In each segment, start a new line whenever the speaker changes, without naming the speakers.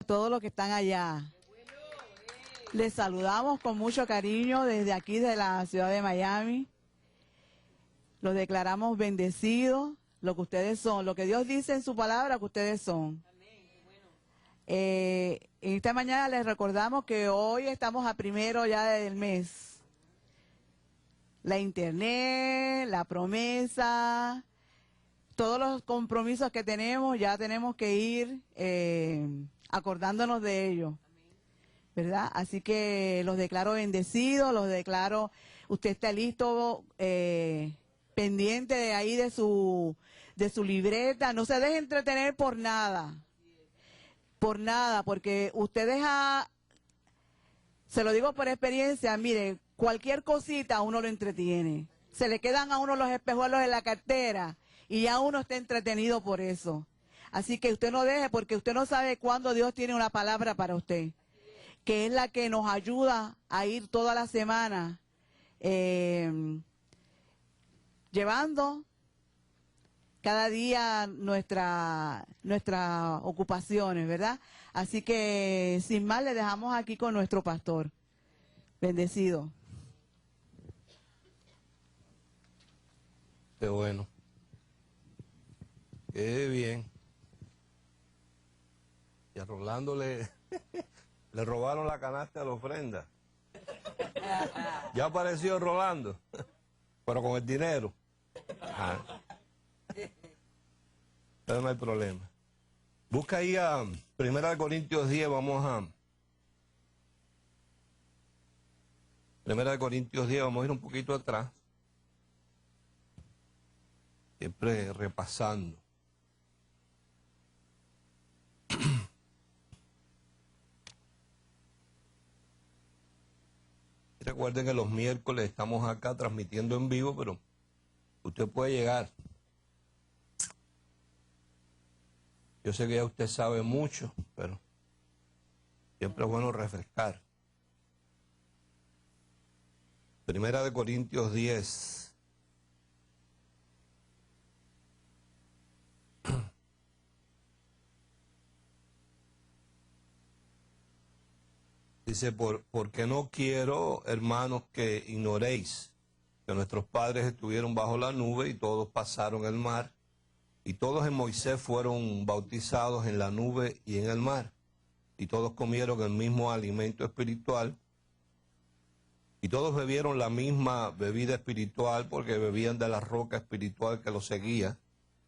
todos los que están allá. Les saludamos con mucho cariño desde aquí, de la ciudad de Miami. Los declaramos bendecidos, lo que ustedes son, lo que Dios dice en su palabra que ustedes son. Esta mañana les recordamos que hoy estamos a primero ya del mes. La internet, la promesa, todos los compromisos que tenemos, ya tenemos que ir acordándonos de ellos, ¿verdad? Así que los declaro bendecidos, los declaro, usted está listo, pendiente de ahí de su libreta, no se deje entretener por nada, porque usted deja, se lo digo por experiencia, mire, cualquier cosita a uno lo entretiene, se le quedan a uno los espejuelos en la cartera y ya uno está entretenido por eso. Así que usted no deje, porque usted no sabe cuándo Dios tiene una palabra para usted, que es la que nos ayuda a ir toda la semana llevando cada día nuestras ocupaciones, ¿verdad? Así que sin más le dejamos aquí con nuestro pastor. Bendecido.
Qué bueno. Qué bien. Y a Rolando le robaron la canasta de la ofrenda. Ya apareció Rolando, pero con el dinero. Ajá. Pero no hay problema. Busca ahí a 1 Corintios 10, vamos a... 1 Corintios 10, vamos a ir un poquito atrás. Siempre repasando. Recuerden que los miércoles estamos acá transmitiendo en vivo, pero usted puede llegar. Yo sé que ya usted sabe mucho, pero siempre es bueno refrescar. 1 Corintios 10. Dice, porque no quiero, hermanos, que ignoréis que nuestros padres estuvieron bajo la nube y todos pasaron el mar, y todos en Moisés fueron bautizados en la nube y en el mar, y todos comieron el mismo alimento espiritual, y todos bebieron la misma bebida espiritual, porque bebían de la roca espiritual que los seguía,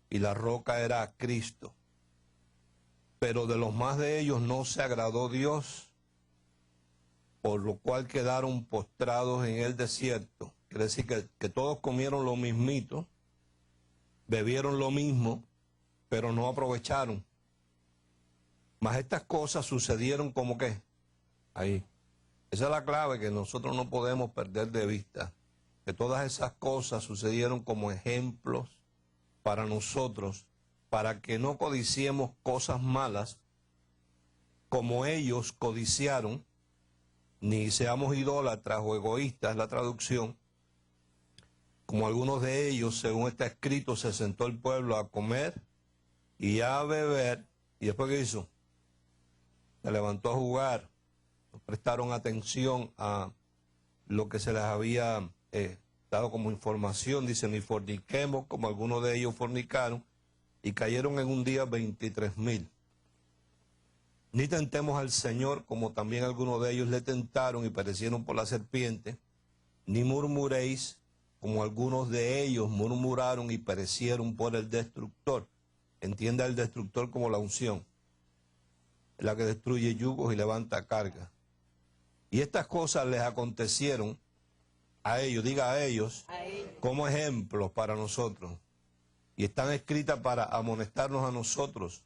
y la roca era Cristo. Pero de los más de ellos no se agradó Dios, por lo cual quedaron postrados en el desierto. Quiere decir que todos comieron lo mismito, bebieron lo mismo, pero no aprovecharon. Mas estas cosas sucedieron como que ahí. Esa es la clave que nosotros no podemos perder de vista. Que todas esas cosas sucedieron como ejemplos para nosotros, para que no codiciemos cosas malas como ellos codiciaron, ni seamos idólatras o egoístas, la traducción, como algunos de ellos, según está escrito, se sentó el pueblo a comer y a beber, y después ¿qué hizo? Se levantó a jugar, no prestaron atención a lo que se les había dado como información, dice, ni forniquemos, como algunos de ellos fornicaron, y cayeron en un día 23,000. Ni tentemos al Señor, como también algunos de ellos le tentaron y perecieron por la serpiente. Ni murmuréis, como algunos de ellos murmuraron y perecieron por el destructor. Entienda el destructor como la unción, la que destruye yugos y levanta cargas. Y estas cosas les acontecieron a ellos, diga a ellos, como ejemplos para nosotros. Y están escritas para amonestarnos a nosotros,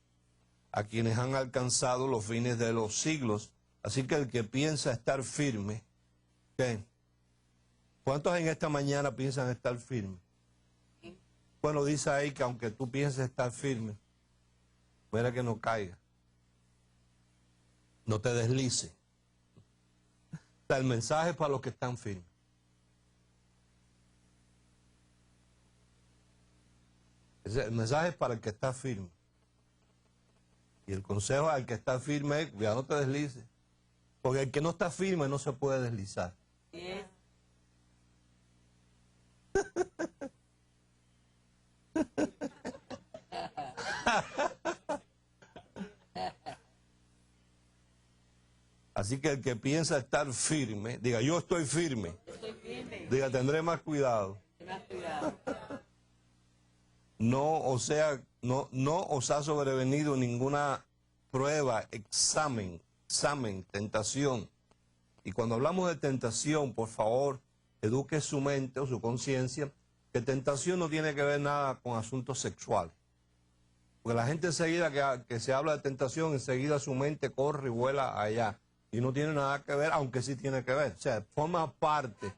a quienes han alcanzado los fines de los siglos. Así que el que piensa estar firme, ¿qué? ¿Cuántos en esta mañana piensan estar firmes? Bueno, dice ahí que aunque tú pienses estar firme, mira que no caiga, no te deslice. O sea, el mensaje es para los que están firmes. El mensaje es para el que está firme. Y el consejo al que está firme es, ya no te deslices. Porque el que no está firme no se puede deslizar. Yes. Así que el que piensa estar firme, diga, yo estoy firme. Estoy firme. Diga, tendré más cuidado. Más cuidado. No os ha sobrevenido ninguna prueba, examen, tentación. Y cuando hablamos de tentación, por favor, eduque su mente o su conciencia, que tentación no tiene que ver nada con asuntos sexuales. Porque la gente enseguida que se habla de tentación, enseguida su mente corre y vuela allá. Y no tiene nada que ver, aunque sí tiene que ver. O sea, forma parte.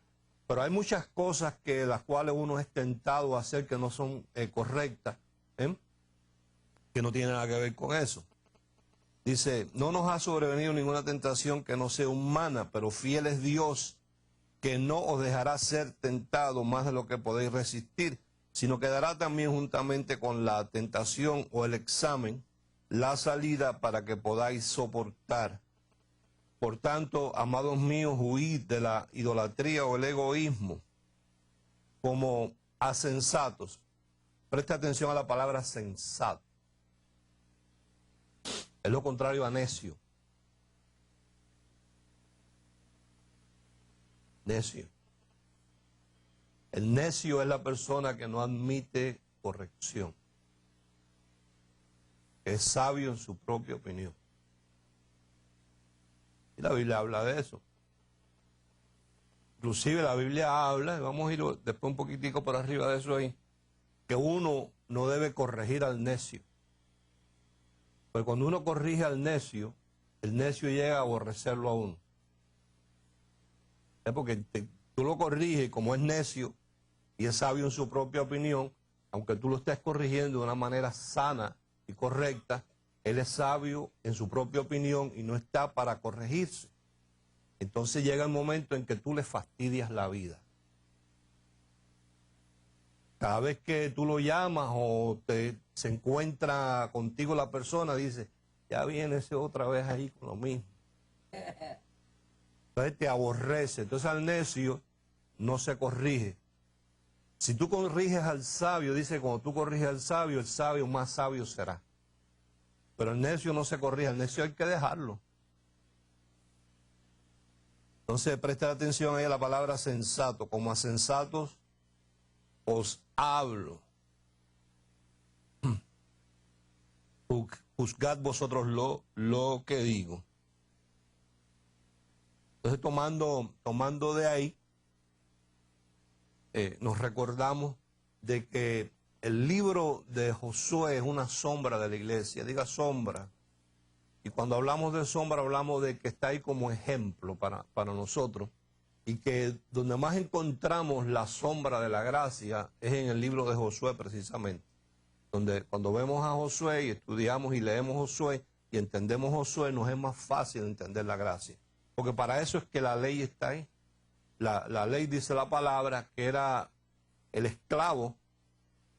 Pero hay muchas cosas que las cuales uno es tentado a hacer que no son correctas, que no tienen nada que ver con eso. Dice, no nos ha sobrevenido ninguna tentación que no sea humana, pero fiel es Dios, que no os dejará ser tentado más de lo que podéis resistir, sino que dará también juntamente con la tentación o el examen la salida para que podáis soportar. Por tanto, amados míos, huid de la idolatría o el egoísmo como a sensatos. Presta atención a la palabra sensato. Es lo contrario a necio. Necio. El necio es la persona que no admite corrección. Es sabio en su propia opinión. Y la Biblia habla de eso. Inclusive la Biblia habla, vamos a ir después un poquitico por arriba de eso ahí, que uno no debe corregir al necio. Porque cuando uno corrige al necio, el necio llega a aborrecerlo a uno. Es porque tú lo corriges como es necio y es sabio en su propia opinión, aunque tú lo estés corrigiendo de una manera sana y correcta, él es sabio en su propia opinión y no está para corregirse. Entonces llega el momento en que tú le fastidias la vida. Cada vez que tú lo llamas o se encuentra contigo la persona, dice, ya viene ese otra vez ahí con lo mismo. Entonces te aborrece. Entonces al necio no se corrige. Si tú corriges al sabio, dice, cuando tú corriges al sabio, el sabio más sabio será. Pero el necio no se corrige, el necio hay que dejarlo. Entonces presta atención ahí a la palabra sensato. Como a sensatos os hablo. Juzgad vosotros lo que digo. Entonces tomando de ahí, nos recordamos de que el libro de Josué es una sombra de la iglesia. Diga sombra. Y cuando hablamos de sombra, hablamos de que está ahí como ejemplo para nosotros. Y que donde más encontramos la sombra de la gracia es en el libro de Josué precisamente. Donde cuando vemos a Josué y estudiamos y leemos Josué y entendemos Josué, nos es más fácil entender la gracia. Porque para eso es que la ley está ahí. La ley dice la palabra que era el esclavo,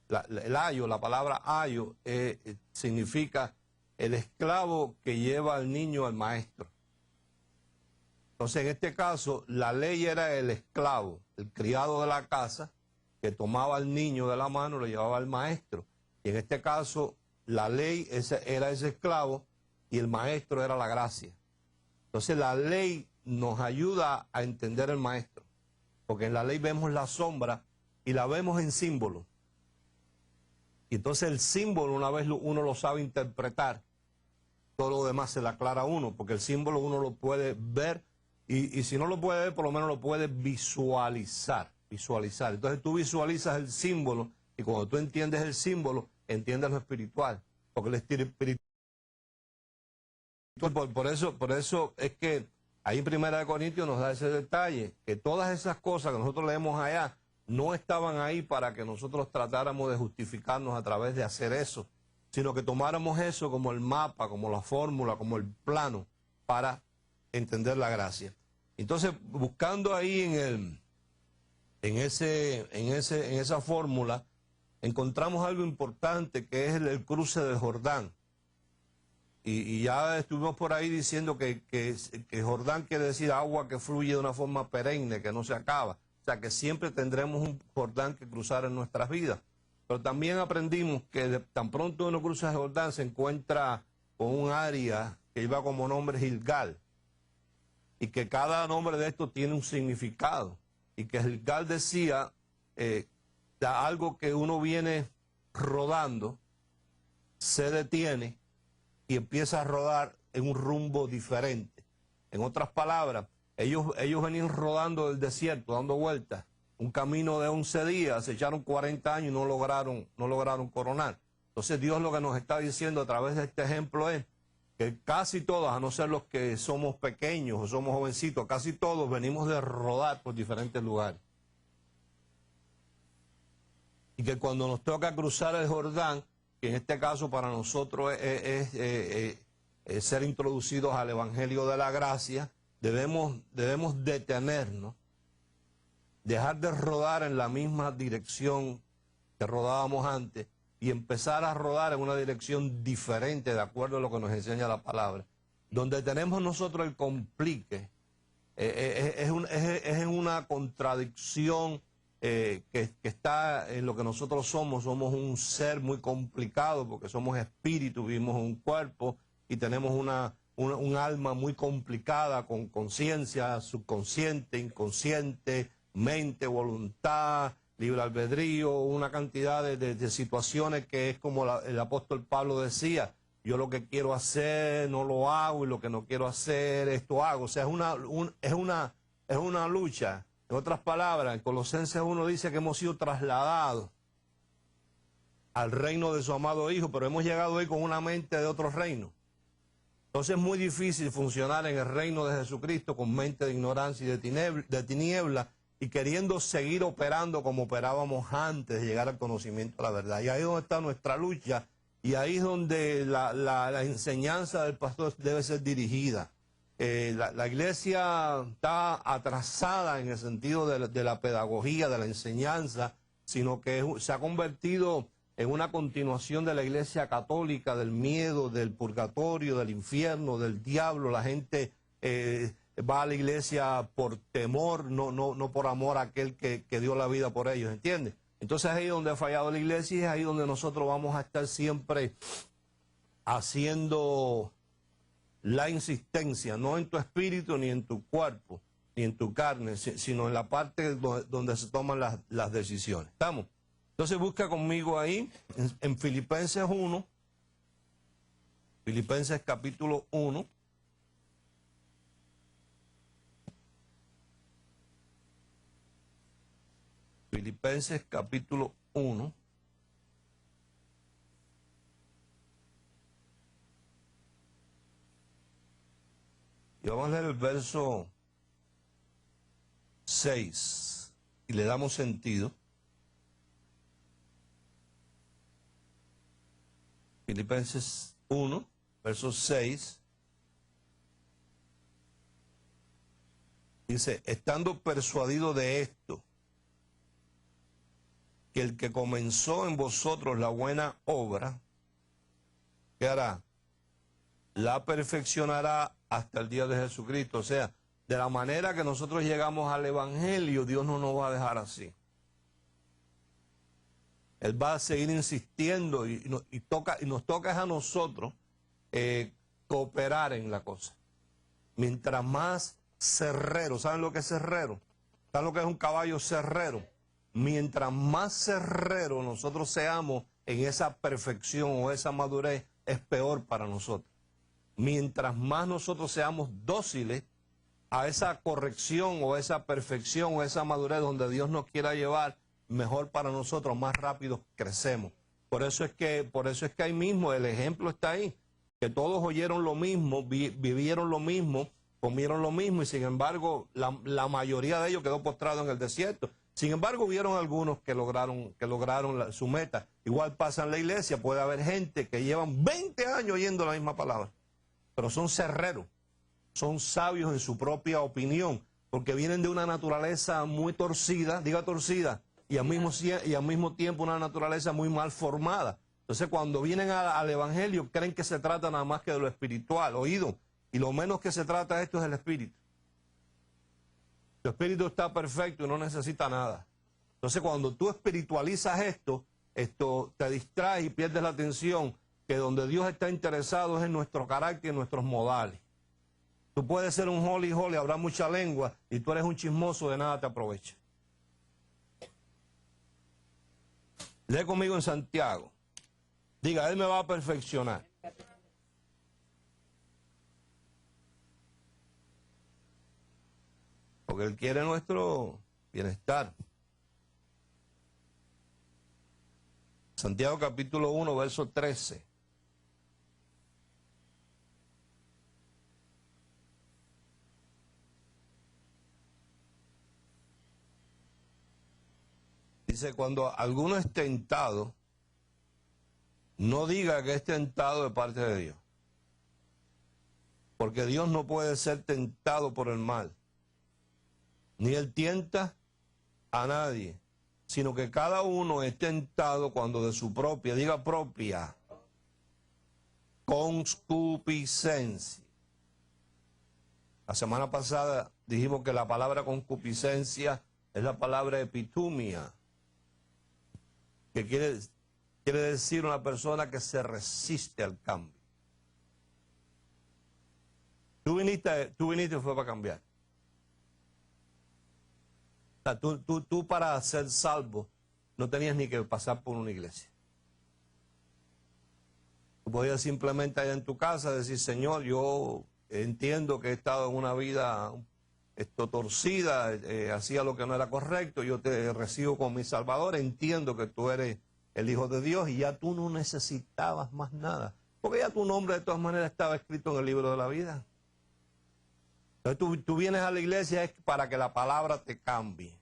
el ayo, la palabra ayo significa el esclavo que lleva al niño al maestro. Entonces, en este caso, la ley era el esclavo, el criado de la casa, que tomaba al niño de la mano y lo llevaba al maestro. Y en este caso, la ley era ese esclavo y el maestro era la gracia. Entonces, la ley nos ayuda a entender el maestro, porque en la ley vemos la sombra y la vemos en símbolo. Y entonces el símbolo, una vez uno lo sabe interpretar, todo lo demás se le aclara a uno, porque el símbolo uno lo puede ver y si no lo puede ver, por lo menos lo puede visualizar. Entonces tú visualizas el símbolo y cuando tú entiendes el símbolo, entiendes lo espiritual, porque el espiritual, por eso es que ahí en 1 Corintios nos da ese detalle, que todas esas cosas que nosotros leemos allá, no estaban ahí para que nosotros tratáramos de justificarnos a través de hacer eso, sino que tomáramos eso como el mapa, como la fórmula, como el plano para entender la gracia. Entonces, buscando ahí en esa fórmula, encontramos algo importante que es el cruce del Jordán. Y ya estuvimos por ahí diciendo que Jordán quiere decir agua que fluye de una forma perenne, que no se acaba. O sea, que siempre tendremos un Jordán que cruzar en nuestras vidas. Pero también aprendimos que tan pronto uno cruza el Jordán se encuentra con un área que lleva como nombre Gilgal. Y que cada nombre de esto tiene un significado. Y que Gilgal decía algo que uno viene rodando, se detiene y empieza a rodar en un rumbo diferente. En otras palabras, ellos venían rodando del desierto, dando vueltas, un camino de 11 días, se echaron 40 años y no lograron coronar. Entonces Dios lo que nos está diciendo a través de este ejemplo es que casi todos, a no ser los que somos pequeños o somos jovencitos, casi todos venimos de rodar por diferentes lugares. Y que cuando nos toca cruzar el Jordán, que en este caso para nosotros es ser introducidos al Evangelio de la Gracia, debemos detenernos, dejar de rodar en la misma dirección que rodábamos antes y empezar a rodar en una dirección diferente de acuerdo a lo que nos enseña la palabra. Donde tenemos nosotros el complique, es una contradicción que está en lo que nosotros somos un ser muy complicado porque somos espíritu, vivimos en un cuerpo y tenemos un alma muy complicada con conciencia, subconsciente, inconsciente, mente, voluntad, libre albedrío, una cantidad de situaciones que es como el apóstol Pablo decía, yo lo que quiero hacer no lo hago y lo que no quiero hacer esto hago. O sea, es una lucha. En otras palabras, en Colosenses 1 dice que hemos sido trasladados al reino de su amado Hijo, pero hemos llegado ahí con una mente de otro reino. Entonces es muy difícil funcionar en el reino de Jesucristo con mente de ignorancia y de tiniebla y queriendo seguir operando como operábamos antes de llegar al conocimiento de la verdad. Y ahí es donde está nuestra lucha y ahí es donde la enseñanza del pastor debe ser dirigida. La iglesia está atrasada en el sentido de la pedagogía, de la enseñanza, sino que se ha convertido en una continuación de la iglesia católica, del miedo, del purgatorio, del infierno, del diablo. La gente va a la iglesia por temor, no por amor a aquel que dio la vida por ellos, ¿entiendes? Entonces ahí es donde ha fallado la iglesia y es ahí donde nosotros vamos a estar siempre haciendo la insistencia, no en tu espíritu, ni en tu cuerpo, ni en tu carne, sino en la parte donde se toman las decisiones. ¿Estamos? Entonces busca conmigo ahí, en Filipenses 1, Filipenses capítulo 1. Filipenses capítulo 1. Y vamos a leer el verso 6 y le damos sentido. Filipenses 1, verso 6. Dice, estando persuadido de esto, que el que comenzó en vosotros la buena obra, ¿qué hará? La perfeccionará hasta el día de Jesucristo. O sea, de la manera que nosotros llegamos al Evangelio, Dios no nos va a dejar así. Él va a seguir insistiendo y nos toca a nosotros cooperar en la cosa. Mientras más cerrero, ¿saben lo que es cerrero? ¿Saben lo que es un caballo cerrero? Mientras más cerrero nosotros seamos en esa perfección o esa madurez, es peor para nosotros. Mientras más nosotros seamos dóciles a esa corrección o esa perfección o esa madurez donde Dios nos quiera llevar, mejor para nosotros, más rápido crecemos. Por eso es que ahí mismo el ejemplo está ahí, que todos oyeron lo mismo, vivieron lo mismo, comieron lo mismo y sin embargo la mayoría de ellos quedó postrado en el desierto. Sin embargo, hubieron algunos que lograron su meta. Igual pasa en la iglesia, puede haber gente que llevan 20 años oyendo la misma palabra, pero son cerreros, son sabios en su propia opinión, porque vienen de una naturaleza muy torcida, diga torcida, y al mismo tiempo una naturaleza muy mal formada. Entonces cuando vienen al evangelio creen que se trata nada más que de lo espiritual, oído, y lo menos que se trata de esto es el espíritu. Tu espíritu está perfecto y no necesita nada. Entonces cuando tú espiritualizas esto te distrae y pierdes la atención, que donde Dios está interesado es en nuestro carácter y en nuestros modales. Tú puedes ser un holy, habrá mucha lengua, y tú eres un chismoso, de nada te aprovecha. Lee conmigo en Santiago. Diga, Él me va a perfeccionar. Porque Él quiere nuestro bienestar. Santiago capítulo 1, verso 13. Dice, cuando alguno es tentado, no diga que es tentado de parte de Dios. Porque Dios no puede ser tentado por el mal. Ni Él tienta a nadie, sino que cada uno es tentado cuando de su propia, diga propia, concupiscencia. La semana pasada dijimos que la palabra concupiscencia es la palabra epitumia, que quiere decir una persona que se resiste al cambio. Tú viniste fue para cambiar. O sea, tú para ser salvo no tenías ni que pasar por una iglesia. Tú podías simplemente allá en tu casa decir, Señor, yo entiendo que he estado en una vida torcida, hacía lo que no era correcto, yo te recibo como mi Salvador, entiendo que tú eres el Hijo de Dios y ya tú no necesitabas más nada, porque ya tu nombre de todas maneras estaba escrito en el libro de la vida. Entonces tú vienes a la iglesia es para que la palabra te cambie.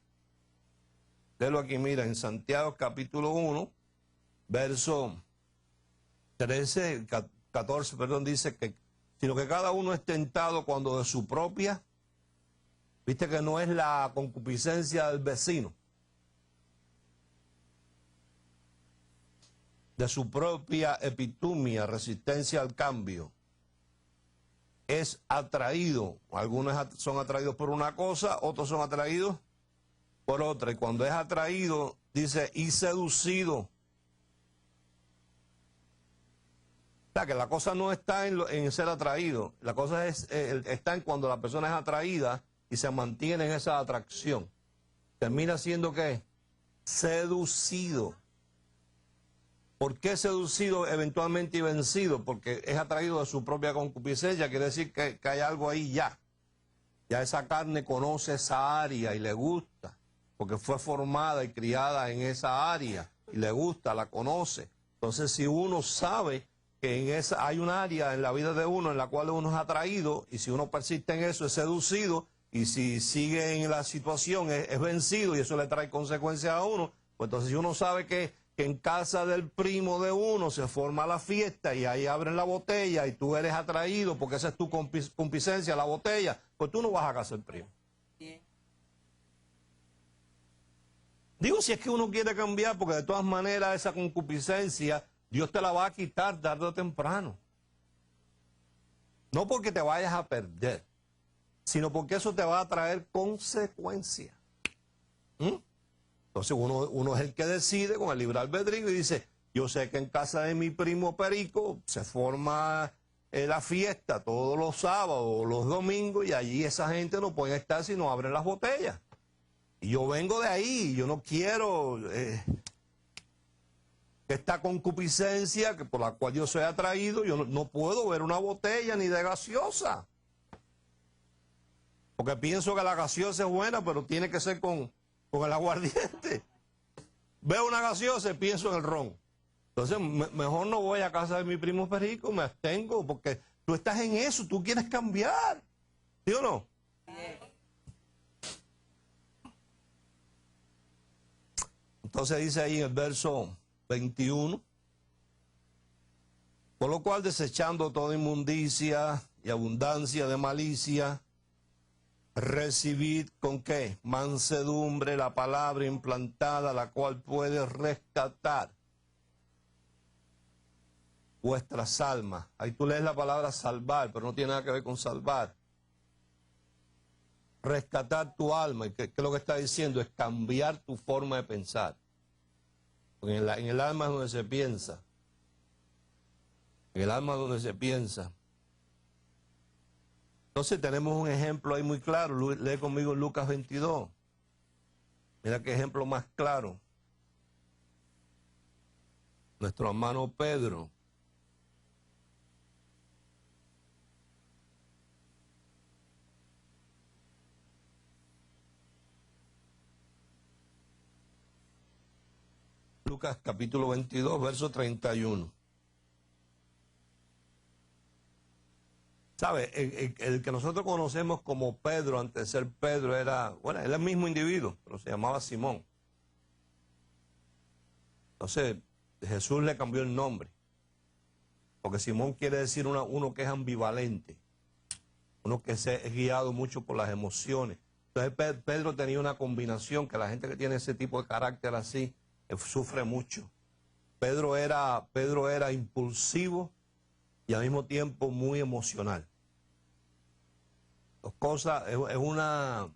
Léelo aquí, mira, en Santiago capítulo 1, verso 14, dice que, sino que cada uno es tentado cuando de su propia, viste que no es la concupiscencia del vecino, de su propia epitumia, resistencia al cambio, es atraído. Algunos son atraídos por una cosa, otros son atraídos por otra. Y cuando es atraído, dice, y seducido. O sea, que la cosa no está en ser atraído. La cosa está en cuando la persona es atraída y se mantiene en esa atracción. Termina siendo, ¿qué? Seducido. ¿Por qué seducido eventualmente y vencido? Porque es atraído de su propia concupiscencia, quiere decir que hay algo ahí ya. Ya esa carne conoce esa área y le gusta, porque fue formada y criada en esa área y le gusta, la conoce. Entonces, si uno sabe que en esa hay un área en la vida de uno en la cual uno es atraído, y si uno persiste en eso es seducido, y si sigue en la situación es vencido y eso le trae consecuencias a uno, pues entonces si uno sabe que en casa del primo de uno se forma la fiesta y ahí abren la botella y tú eres atraído porque esa es tu concupiscencia, la botella, pues tú no vas a casa del primo. Bien. Digo, si es que uno quiere cambiar, porque de todas maneras esa concupiscencia Dios te la va a quitar tarde o temprano. No porque te vayas a perder, sino porque eso te va a traer consecuencias. Entonces uno es el que decide con el libre albedrío y dice, yo sé que en casa de mi primo Perico se forma la fiesta todos los sábados o los domingos y allí esa gente no puede estar si no abren las botellas. Y yo vengo de ahí, yo no quiero esta concupiscencia que por la cual yo soy atraído, yo no puedo ver una botella ni de gaseosa. Porque pienso que la gaseosa es buena, pero tiene que ser con el aguardiente. Veo una gaseosa y pienso en el ron. Entonces, mejor no voy a casa de mi primo Perico, me abstengo, porque tú estás en eso, tú quieres cambiar. ¿Sí o no? Entonces dice ahí en el verso 21, por lo cual desechando toda inmundicia y abundancia de malicia, recibid con qué? Mansedumbre la palabra implantada, la cual puede rescatar. vuestras almas. Ahí tú lees la palabra salvar, pero no tiene nada que ver con salvar. Rescatar tu alma. ¿Y qué es lo que está diciendo? Es cambiar tu forma de pensar. Porque en el alma es donde se piensa. En el alma es donde se piensa. Entonces tenemos un ejemplo ahí muy claro. Lee conmigo Lucas 22. Mira qué ejemplo más claro. Nuestro hermano Pedro. Lucas capítulo 22, verso 31. ¿Sabe? El que nosotros conocemos como Pedro, antes de ser Pedro, era el mismo individuo, pero se llamaba Simón. Entonces, Jesús le cambió el nombre. Porque Simón quiere decir uno que es ambivalente. Uno que es guiado mucho por las emociones. Entonces, Pedro tenía una combinación que la gente que tiene ese tipo de carácter así, sufre mucho. Pedro era impulsivo y al mismo tiempo muy emocional. Dos cosas, es una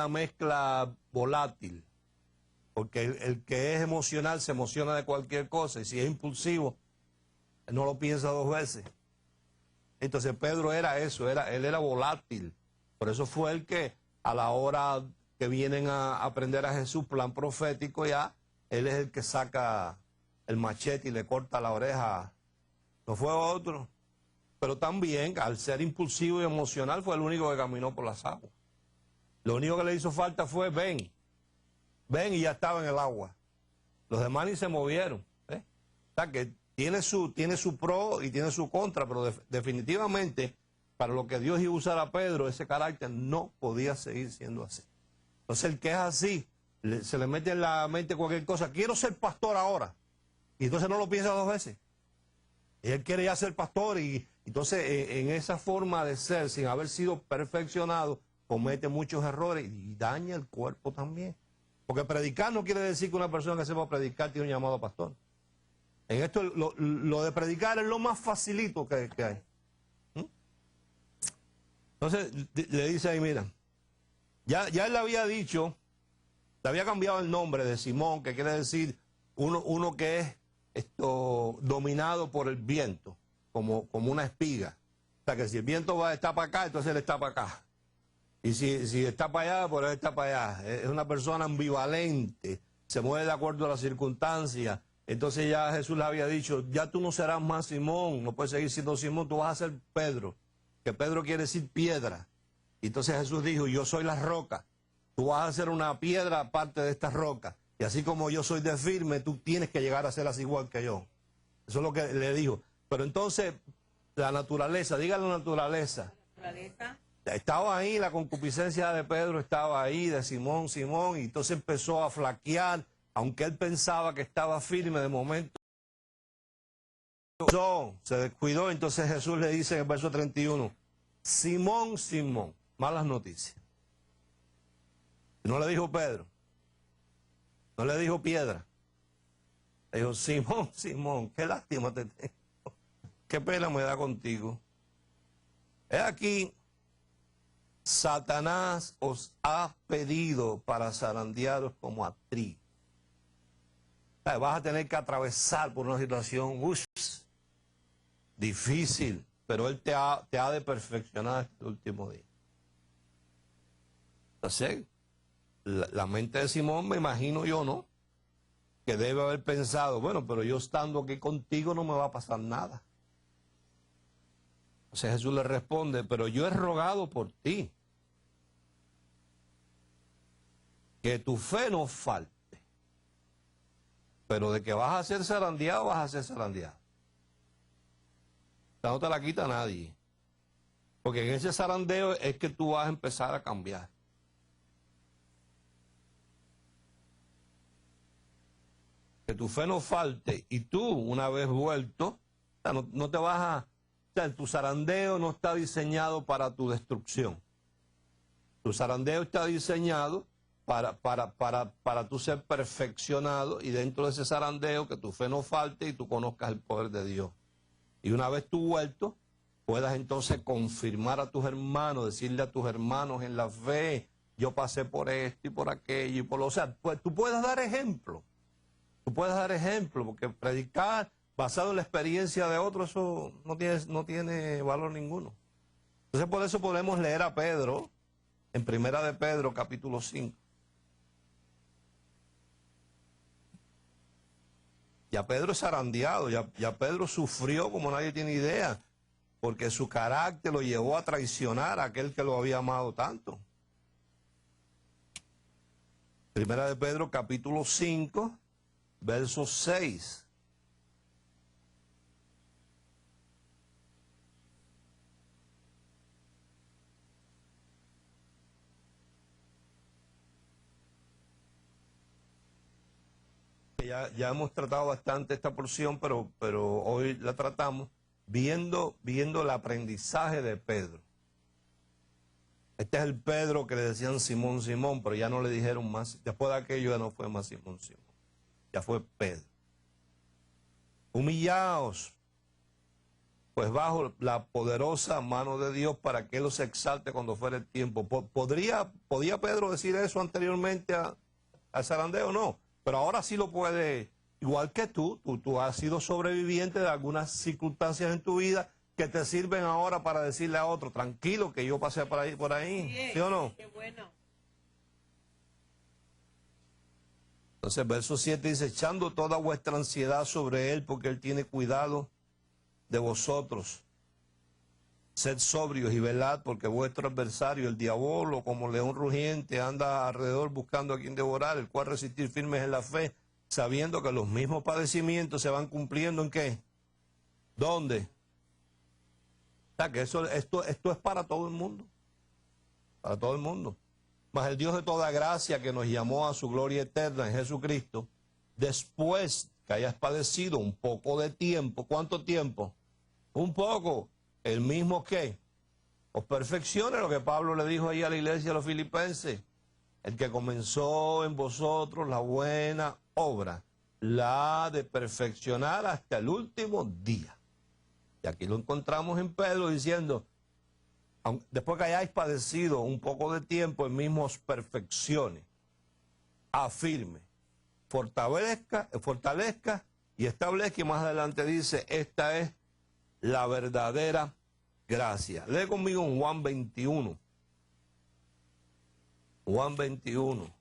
mezcla volátil, porque el que es emocional se emociona de cualquier cosa, y si es impulsivo, no lo piensa dos veces. Entonces Pedro era eso, él era volátil. Por eso fue el que a la hora que vienen a aprender a Jesús, plan profético ya, él es el que saca el machete y le corta la oreja. No fue otro. Pero también, al ser impulsivo y emocional, fue el único que caminó por las aguas. Lo único que le hizo falta fue, ven, y ya estaba en el agua. Los demás ni se movieron. O sea que tiene su pro y tiene su contra, pero definitivamente, para lo que Dios iba a usar a Pedro, ese carácter no podía seguir siendo así. Entonces el que es así, se le mete en la mente cualquier cosa, quiero ser pastor ahora, y entonces no lo piensa dos veces. Y él quiere ya ser pastor, y entonces en esa forma de ser, sin haber sido perfeccionado, comete muchos errores y daña el cuerpo también. Porque predicar no quiere decir que una persona que sepa predicar tiene un llamado a pastor. En esto lo de predicar es lo más facilito que hay. Entonces le dice ahí, mira, ya él le había dicho, le había cambiado el nombre de Simón, que quiere decir uno que es dominado por el viento, como una espiga. O sea que si el viento está para acá, entonces él está para acá. Y si está para allá, pues él está para allá. Es una persona ambivalente, se mueve de acuerdo a las circunstancias. Entonces ya Jesús le había dicho, ya tú no serás más Simón, no puedes seguir siendo Simón, tú vas a ser Pedro. Que Pedro quiere decir piedra. Y entonces Jesús dijo, yo soy la roca. Tú vas a ser una piedra aparte de esta roca. Y así como yo soy de firme, tú tienes que llegar a ser así igual que yo. Eso es lo que le dijo. Pero entonces, la naturaleza, diga la naturaleza. Estaba ahí, la concupiscencia de Pedro estaba ahí, de Simón, y entonces empezó a flaquear, aunque él pensaba que estaba firme, de momento se descuidó. Entonces Jesús le dice en el verso 31, Simón, Simón, malas noticias. No le dijo Pedro, no le dijo piedra, le dijo Simón, Simón, qué lástima te tengo, qué pena me da contigo. He aquí, Satanás os ha pedido para zarandearos como a trigo. Vas a tener que atravesar por una situación difícil, pero Él te ha de perfeccionar este último día. Entonces, la mente de Simón, me imagino yo, ¿no? Que debe haber pensado, bueno, pero yo estando aquí contigo no me va a pasar nada. Entonces Jesús le responde, pero yo he rogado por ti, que tu fe no falte. Pero de que vas a ser zarandeado, vas a ser zarandeado. O sea, no te la quita nadie. Porque en ese zarandeo es que tú vas a empezar a cambiar. Que tu fe no falte y tú, una vez vuelto, o sea, no te vas a... O sea, tu zarandeo no está diseñado para tu destrucción. Tu zarandeo está diseñado para tú ser perfeccionado y dentro de ese zarandeo que tu fe no falte y tú conozcas el poder de Dios. Y una vez tú vuelto, puedas entonces confirmar a tus hermanos, decirle a tus hermanos en la fe, yo pasé por esto y por aquello y por lo... O sea, pues, tú puedes dar ejemplo. Tú puedes dar ejemplo, porque predicar basado en la experiencia de otros, eso no tiene valor ninguno. Entonces por eso podemos leer a Pedro, en Primera de Pedro, capítulo 5. Ya Pedro es zarandeado, ya Pedro sufrió como nadie tiene idea, porque su carácter lo llevó a traicionar a aquel que lo había amado tanto. Primera de Pedro, capítulo 5, verso 6. Ya hemos tratado bastante esta porción, pero hoy la tratamos viendo el aprendizaje de Pedro. Este es el Pedro que le decían Simón, Simón, pero ya no le dijeron más. Después de aquello ya no fue más Simón, Simón. Ya fue Pedro. Humillaos, pues bajo la poderosa mano de Dios para que Él los exalte cuando fuera el tiempo. ¿Podía Pedro decir eso anteriormente al zarandeo? No. Pero ahora sí lo puede, igual que tú has sido sobreviviente de algunas circunstancias en tu vida que te sirven ahora para decirle a otro, tranquilo que yo pasé por ahí, ¿sí o no?
Qué bueno.
Entonces, verso 7 dice, echando toda vuestra ansiedad sobre Él, porque Él tiene cuidado de vosotros. Sed sobrios y velad, porque vuestro adversario, el diablo, como león rugiente, anda alrededor buscando a quien devorar, el cual resistir firmes en la fe, sabiendo que los mismos padecimientos se van cumpliendo ¿en qué? ¿Dónde? O sea, que esto es para todo el mundo. Para todo el mundo. Mas el Dios de toda gracia, que nos llamó a su gloria eterna en Jesucristo, después que hayas padecido un poco de tiempo, ¿cuánto tiempo? Un poco. El mismo que os perfeccione, lo que Pablo le dijo ahí a la iglesia de los filipenses. El que comenzó en vosotros la buena obra, la ha de perfeccionar hasta el último día. Y aquí lo encontramos en Pedro diciendo, después que hayáis padecido un poco de tiempo, el mismo os perfeccione, afirme, fortalezca y establezca. Y más adelante dice, esta es la verdadera gracia. Lee conmigo en Juan 21. Juan 21.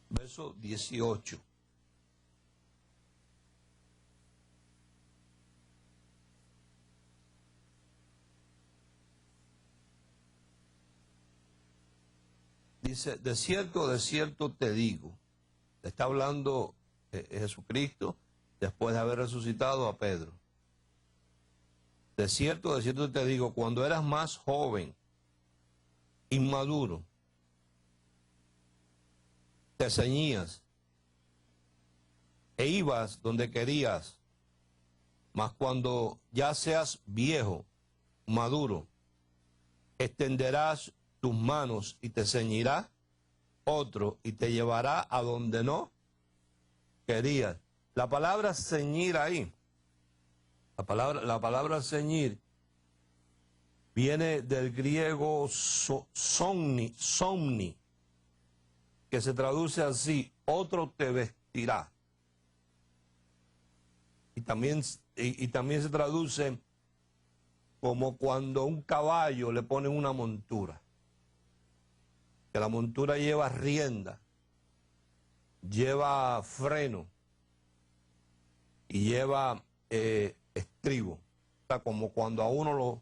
Verso 18. Dice, de cierto te digo. Está hablando Jesucristo después de haber resucitado a Pedro. De cierto te digo, cuando eras más joven, inmaduro, te ceñías e ibas donde querías, mas cuando ya seas viejo, maduro, extenderás tus manos y te ceñirá otro y te llevará a donde no querías. La palabra ceñir ahí, la palabra ceñir viene del griego somni, que se traduce así, otro te vestirá. Y también se traduce como cuando a un caballo le ponen una montura. Que la montura lleva rienda, lleva freno y lleva estribo. O sea, como cuando a uno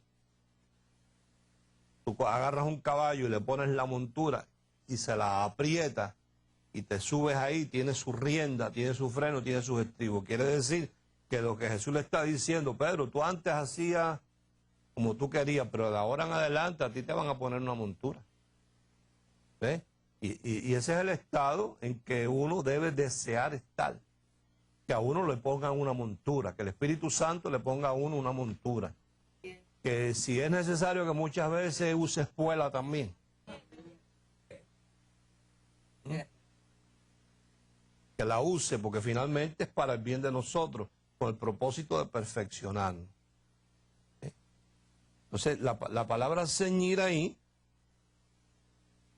tú agarras un caballo y le pones la montura y se la aprieta y te subes ahí, tiene su rienda, tiene su freno, tiene sus estribos. Quiere decir que lo que Jesús le está diciendo, Pedro, tú antes hacías como tú querías, pero de ahora en adelante a ti te van a poner una montura. ¿Ves? Y ese es el estado en que uno debe desear estar. Que a uno le pongan una montura, que el Espíritu Santo le ponga a uno una montura. Que si es necesario que muchas veces use espuela también. Que la use, porque finalmente es para el bien de nosotros, con el propósito de perfeccionarnos. Entonces, la palabra ceñir ahí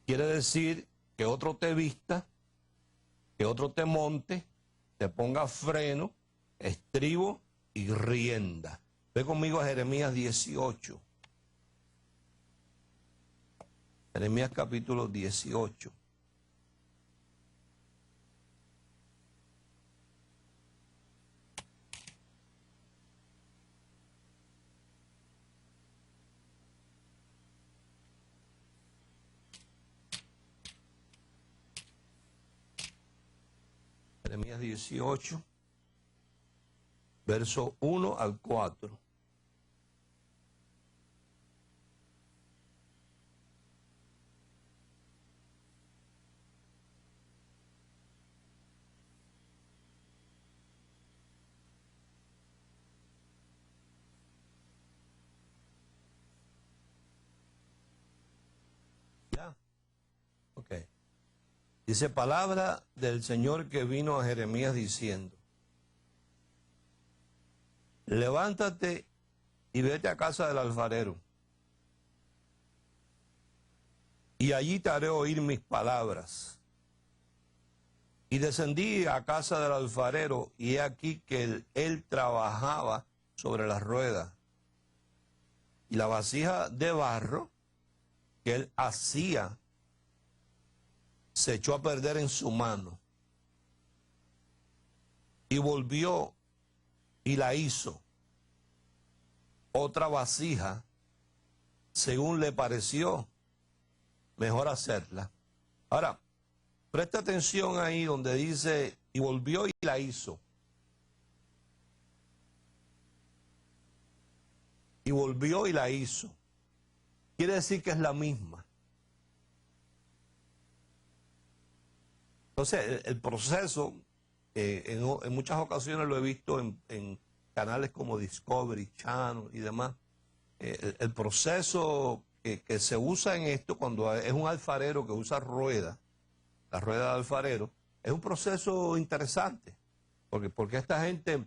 quiere decir que otro te vista, que otro te monte, te ponga freno, estribo y rienda. Ve conmigo a Jeremías 18. Jeremías capítulo 18. Jeremías 18, verso 1 al 4. ¿Ya? Ok. Dice, palabra del Señor que vino a Jeremías diciendo, levántate y vete a casa del alfarero, y allí te haré oír mis palabras. Y descendí a casa del alfarero, y he aquí que él trabajaba sobre las ruedas, y la vasija de barro que él hacía se echó a perder en su mano, y volvió y la hizo otra vasija según le pareció mejor hacerla. Ahora, presta atención ahí donde dice, y volvió y la hizo. Y volvió y la hizo. Quiere decir que es la misma. Entonces, el proceso, en muchas ocasiones lo he visto en canales como Discovery Channel y demás. El proceso que se usa en esto, cuando es un alfarero que usa rueda, la rueda de alfarero, es un proceso interesante, porque esta gente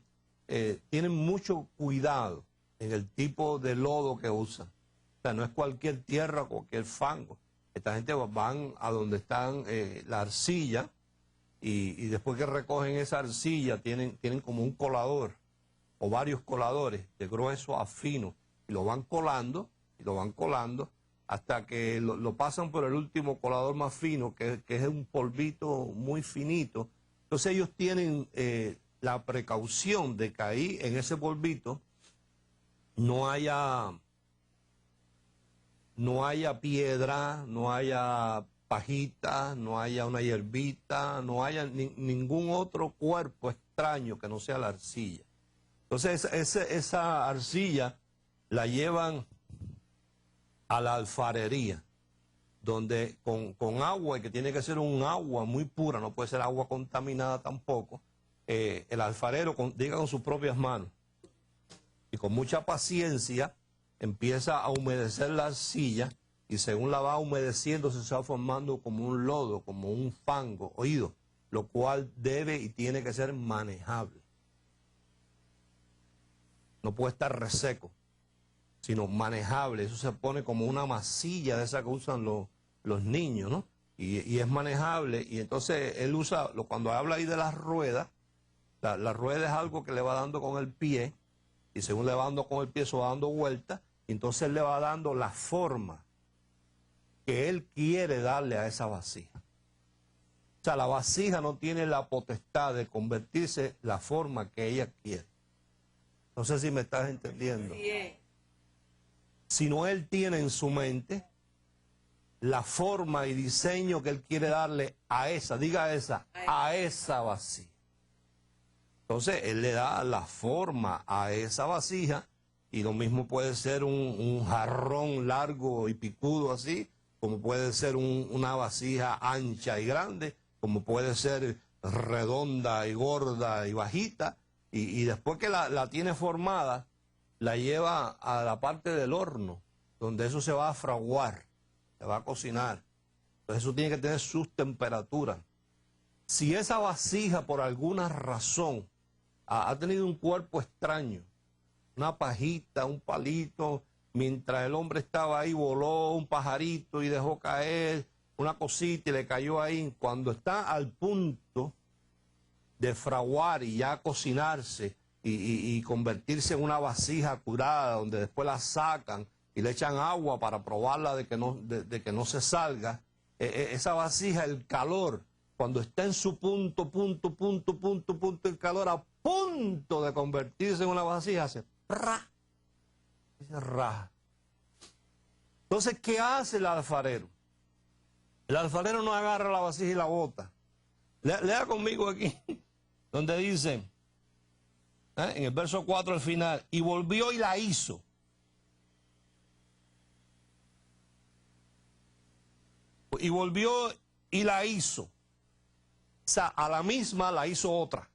tiene mucho cuidado en el tipo de lodo que usa. O sea, no es cualquier tierra, cualquier fango. Esta gente van a donde están la arcilla, y después que recogen esa arcilla tienen como un colador o varios coladores de grueso a fino, y lo van colando hasta que lo pasan por el último colador más fino, que es un polvito muy finito. Entonces ellos tienen la precaución de que ahí en ese polvito no haya piedra, no haya pajita, no haya una hierbita, no haya ningún otro cuerpo extraño que no sea la arcilla. Entonces esa arcilla la llevan a la alfarería, donde con agua, y que tiene que ser un agua muy pura, no puede ser agua contaminada tampoco, el alfarero diga con sus propias manos y con mucha paciencia empieza a humedecer la arcilla, y según la va humedeciendo se va formando como un lodo, como un fango, oído, lo cual debe y tiene que ser manejable. No puede estar reseco, sino manejable. Eso se pone como una masilla de esa que usan los niños, ¿no? Y es manejable, y entonces él usa, cuando habla ahí de las ruedas, la rueda es algo que le va dando con el pie, y según le va dando con el pie, se va dando vuelta, y entonces él le va dando la forma que él quiere darle a esa vasija. O sea, la vasija no tiene la potestad de convertirse la forma que ella quiere. No sé si me estás entendiendo. Sino él tiene en su mente la forma y diseño que él quiere darle a esa, diga esa, a esa vasija. Entonces, él le da la forma a esa vasija, y lo mismo puede ser un jarrón largo y picudo así, como puede ser una vasija ancha y grande, como puede ser redonda y gorda y bajita, y después que la tiene formada, la lleva a la parte del horno, donde eso se va a fraguar, se va a cocinar. Entonces eso tiene que tener sus temperaturas. Si esa vasija por alguna razón ha tenido un cuerpo extraño, una pajita, un palito, mientras el hombre estaba ahí voló un pajarito y dejó caer una cosita y le cayó ahí, cuando está al punto de fraguar y ya cocinarse y convertirse en una vasija curada, donde después la sacan y le echan agua para probarla de que no se salga, esa vasija, el calor, cuando está en su punto, el calor a punto de convertirse en una vasija, hace ra, se raja. Entonces, ¿qué hace el alfarero? El alfarero no agarra la vasija y la bota. Lea conmigo aquí, donde dice, en el verso 4 al final, y volvió y la hizo. Y volvió y la hizo. O sea, a la misma la hizo otra.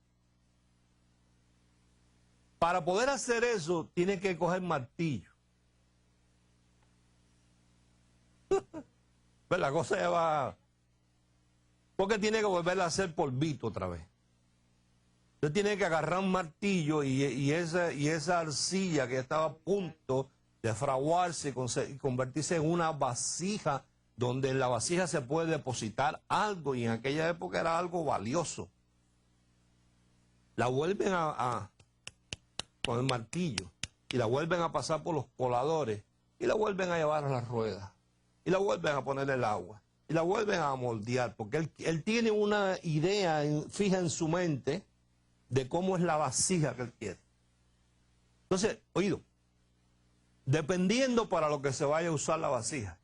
Para poder hacer eso, tiene que coger martillo. Pues la cosa ya va. Porque tiene que volverla a hacer polvito otra vez. Usted tiene que agarrar un martillo y esa arcilla que estaba a punto de fraguarse y convertirse en una vasija, donde en la vasija se puede depositar algo, y en aquella época era algo valioso. La vuelven con el martillo, y la vuelven a pasar por los coladores, y la vuelven a llevar a las ruedas, y la vuelven a poner el agua, y la vuelven a moldear, porque él tiene una idea fija en su mente de cómo es la vasija que él quiere. Entonces, oído, dependiendo para lo que se vaya a usar la vasija,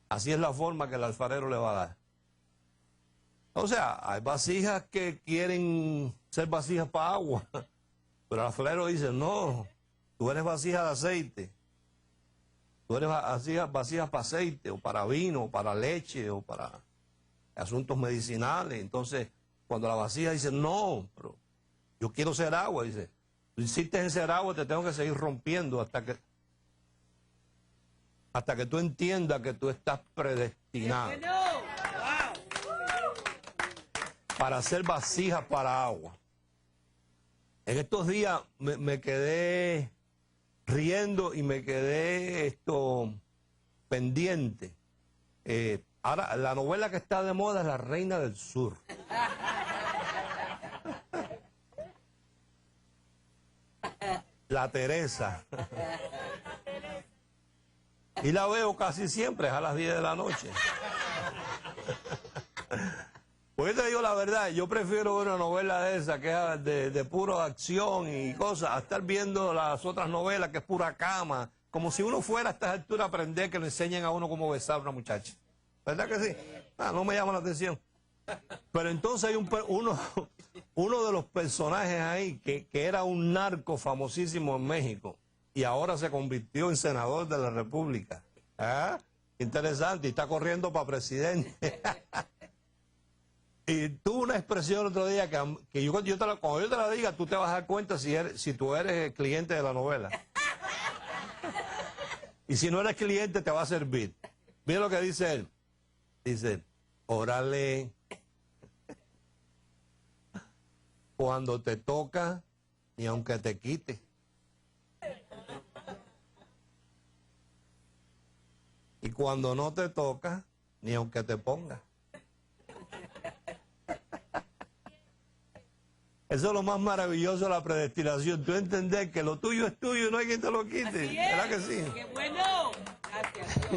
así es la forma que el alfarero le va a dar. O sea, hay vasijas que quieren ser vasijas para agua, pero el alfarero dice, no, tú eres vasija de aceite, tú eres vasijas para aceite, o para vino, o para leche, o para asuntos medicinales. Entonces, cuando la vasija dice, no, pero yo quiero ser agua, dice, tú insistes en ser agua, te tengo que seguir rompiendo hasta que tú entiendas que tú estás predestinado para hacer vasijas para agua. En estos días me quedé riendo y me quedé pendiente. Ahora, la novela que está de moda es La Reina del Sur. La Teresa. Y la veo casi siempre, es a las 10 de la noche. Pues te digo la verdad, yo prefiero ver una novela de esa, que es de pura acción y cosas, a estar viendo las otras novelas, que es pura cama, como si uno fuera a estas alturas a aprender que le enseñen a uno cómo besar a una muchacha. ¿Verdad que sí? No me llama la atención. Pero entonces hay uno de los personajes ahí que era un narco famosísimo en México, y ahora se convirtió en senador de la República. ¿Ah? Interesante, y está corriendo para presidente. Y tuvo una expresión el otro día que cuando yo te la diga, tú te vas a dar cuenta si tú eres cliente de la novela. Y si no eres cliente, te va a servir. Mira lo que dice él. Dice, órale, cuando te toca, ni aunque te quite. Y cuando no te toca, ni aunque te ponga. Eso es lo más maravilloso de la predestinación. Tú entender que lo tuyo es tuyo y no hay quien te lo quite. ¿Verdad que sí?
¡Qué bueno! Gracias.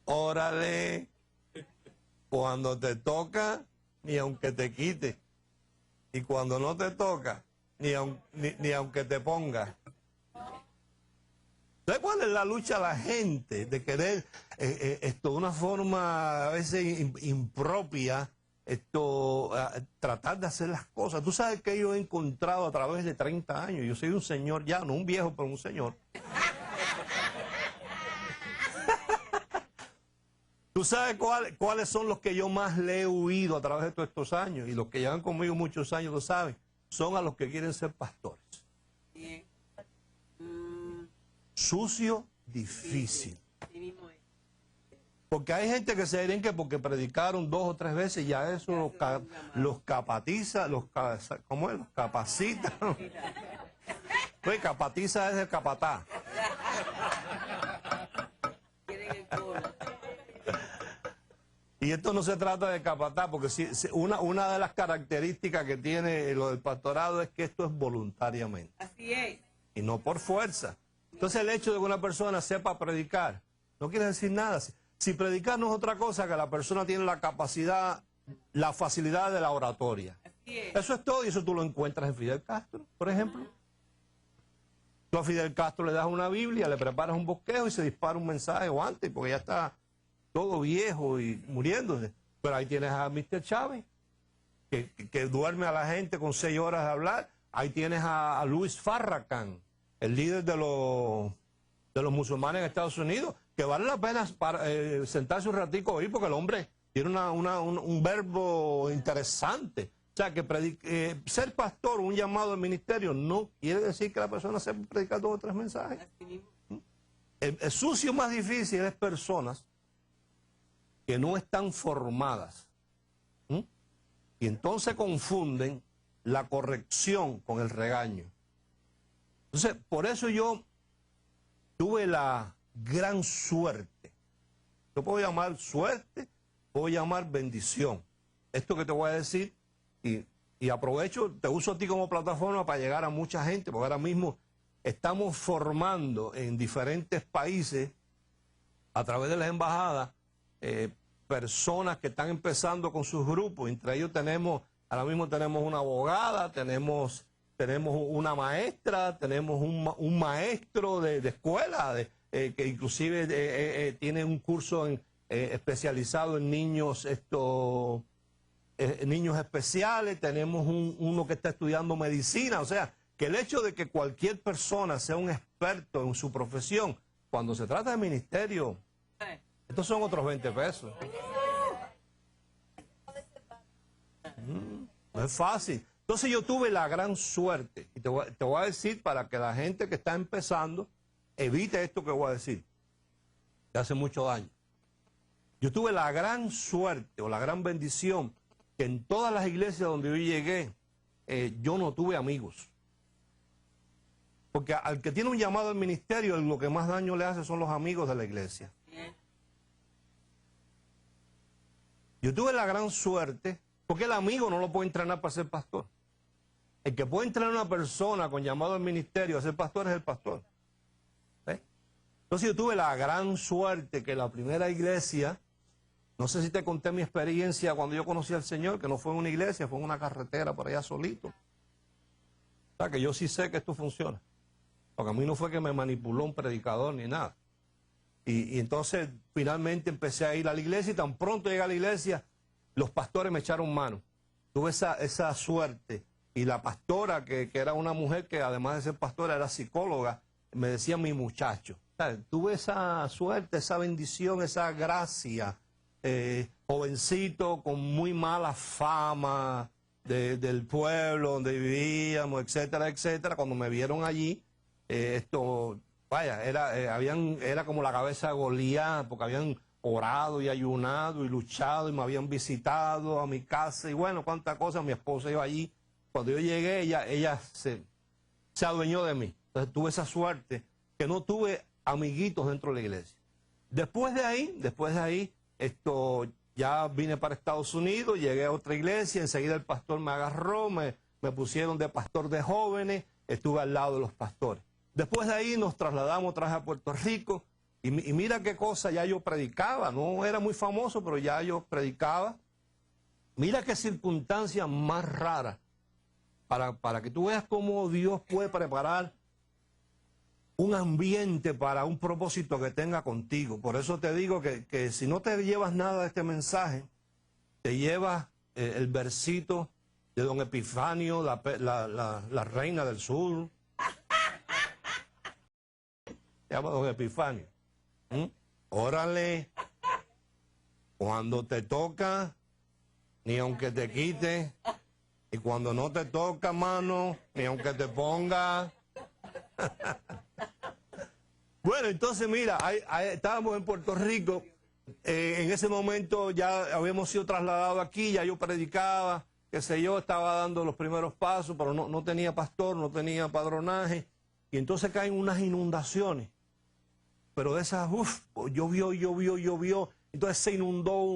Órale, cuando te toca, ni aunque te quite. Y cuando no te toca, ni aunque te ponga. ¿Sabes cuál es la lucha de la gente de querer una forma a veces impropia tratar de hacer las cosas. Tú sabes que yo he encontrado a través de 30 años, yo soy un señor ya, no un viejo, pero un señor. Tú sabes cuáles son los que yo más le he huido a través de todos estos años, y los que llevan conmigo muchos años lo saben, son a los que quieren ser pastores.
Bien.
Sucio, difícil.
Sí mismo es.
Porque hay gente que se creen que porque predicaron 2 o 3 veces ya eso los capatiza, ¿cómo es? Los capacita. Pues capatiza es el capatá.
Quieren el coro.
Y esto no se trata de capatá, porque una de las características que tiene lo del pastorado es que esto es voluntariamente
Así es.
y no por fuerza. Entonces el hecho de que una persona sepa predicar no quiere decir nada. Si predicar no es otra cosa que la persona tiene la capacidad, la facilidad de la oratoria.
Así es.
Eso es todo, y eso tú lo encuentras en Fidel Castro, por ejemplo. Tú a Fidel Castro le das una Biblia, le preparas un bosquejo y se dispara un mensaje o antes, porque ya está todo viejo y muriéndose. Pero ahí tienes a Mr. Chávez, que duerme a la gente con 6 horas de hablar. Ahí tienes a Louis Farrakhan, el líder de los musulmanes en Estados Unidos, que vale la pena sentarse un ratico ahí, porque el hombre tiene un verbo interesante. O sea, que ser pastor, un llamado al ministerio, no quiere decir que la persona sepa predicar 2 o 3 mensajes.
Así mismo.
El sucio más difícil es personas que no están formadas. Y entonces confunden la corrección con el regaño. Entonces, por eso yo tuve la gran suerte. Yo puedo llamar suerte, puedo llamar bendición. Esto que te voy a decir, y aprovecho, te uso a ti como plataforma para llegar a mucha gente, porque ahora mismo estamos formando en diferentes países, a través de las embajadas, personas que están empezando con sus grupos. Entre ellos ahora mismo tenemos una abogada, tenemos una maestra, un maestro de escuela, que inclusive tiene un curso especializado en niños, niños especiales, tenemos uno que está estudiando medicina. O sea, que el hecho de que cualquier persona sea un experto en su profesión, cuando se trata de ministerio, estos son otros 20 pesos. No es fácil. Entonces yo tuve la gran suerte, y te voy a decir para que la gente que está empezando evite esto que voy a decir, que hace mucho daño. Yo tuve la gran suerte o la gran bendición que en todas las iglesias donde yo llegué, yo no tuve amigos. Porque al que tiene un llamado al ministerio, lo que más daño le hace son los amigos de la iglesia. Yo tuve la gran suerte, porque el amigo no lo puede entrenar para ser pastor. El que puede entrenar a una persona con llamado al ministerio a ser pastor es el pastor. ¿Ves? Entonces yo tuve la gran suerte que la primera iglesia, no sé si te conté mi experiencia cuando yo conocí al Señor, que no fue en una iglesia, fue en una carretera por allá solito. O sea, que yo sí sé que esto funciona. Porque a mí no fue que me manipuló un predicador ni nada. Y entonces finalmente empecé a ir a la iglesia, y tan pronto llegué a la iglesia, los pastores me echaron mano. Tuve esa suerte. Y la pastora, que era una mujer que además de ser pastora era psicóloga, me decía mi muchacho. O sea, tuve esa suerte, esa bendición, esa gracia. Jovencito con muy mala fama del pueblo donde vivíamos, etcétera, etcétera. Cuando me vieron allí, era como la cabeza de Goliat, porque habían orado y ayunado y luchado y me habían visitado a mi casa y bueno, cuántas cosas. Mi esposa iba allí. Cuando yo llegué, ella se adueñó de mí. Entonces tuve esa suerte que no tuve amiguitos dentro de la iglesia. Después de ahí, ya vine para Estados Unidos, llegué a otra iglesia, enseguida el pastor me agarró, me pusieron de pastor de jóvenes, estuve al lado de los pastores. Después de ahí nos trasladamos otra vez a Puerto Rico, y mira qué cosa, ya yo predicaba, no era muy famoso, pero ya yo predicaba. Mira qué circunstancia más rara, para que tú veas cómo Dios puede preparar un ambiente para un propósito que tenga contigo. Por eso te digo que si no te llevas nada de este mensaje, te llevas el versito de don Epifanio, la reina del sur. Se llama don Epifanio. Órale, cuando te toca, ni aunque te quite, y cuando no te toca, mano, ni aunque te ponga. Bueno, entonces mira, estábamos en Puerto Rico, en ese momento ya habíamos sido trasladados aquí, ya yo predicaba, qué sé yo, estaba dando los primeros pasos, pero no tenía pastor, no tenía padronaje, y entonces caen unas inundaciones, pero de esas, llovió, entonces se inundó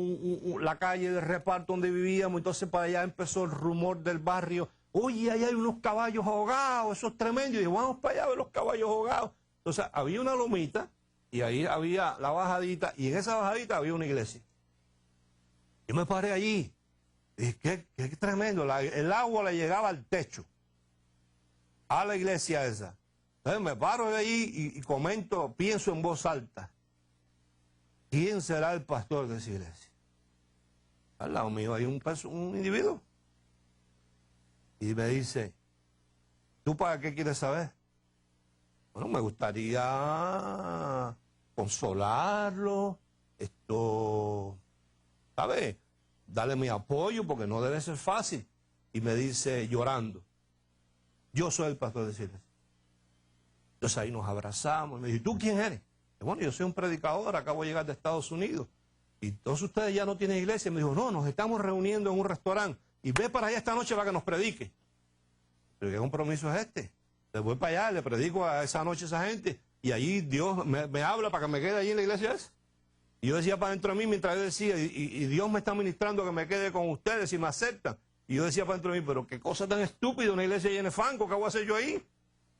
la calle de reparto donde vivíamos, entonces para allá empezó el rumor del barrio, oye, ahí hay unos caballos ahogados, eso es tremendo, y digo, vamos para allá a ver los caballos ahogados. Entonces había una lomita y ahí había la bajadita y en esa bajadita había una iglesia. Yo me paré allí y dije, qué tremendo, el agua le llegaba al techo, a la iglesia esa. Entonces me paro de allí y comento, pienso en voz alta, ¿quién será el pastor de esa iglesia? Al lado mío hay un individuo y me dice, ¿tú para qué quieres saber? Bueno, me gustaría consolarlo, ¿sabes? Darle mi apoyo porque no debe ser fácil. Y me dice llorando, yo soy el pastor de esa iglesia. Entonces ahí nos abrazamos y me dice, ¿tú quién eres? Y bueno, yo soy un predicador, acabo de llegar de Estados Unidos. Y todos ustedes ya no tienen iglesia. Y me dijo, no, nos estamos reuniendo en un restaurante y ve para allá esta noche para que nos predique. ¿Pero qué compromiso es este? Le voy para allá, le predico a esa noche a esa gente y allí Dios me habla para que me quede allí en la iglesia esa. Y yo decía para dentro de mí mientras yo decía, y Dios me está ministrando que me quede con ustedes y me aceptan. Y yo decía para dentro de mí, pero qué cosa tan estúpida, una iglesia llena de fango, ¿qué voy a hacer yo ahí?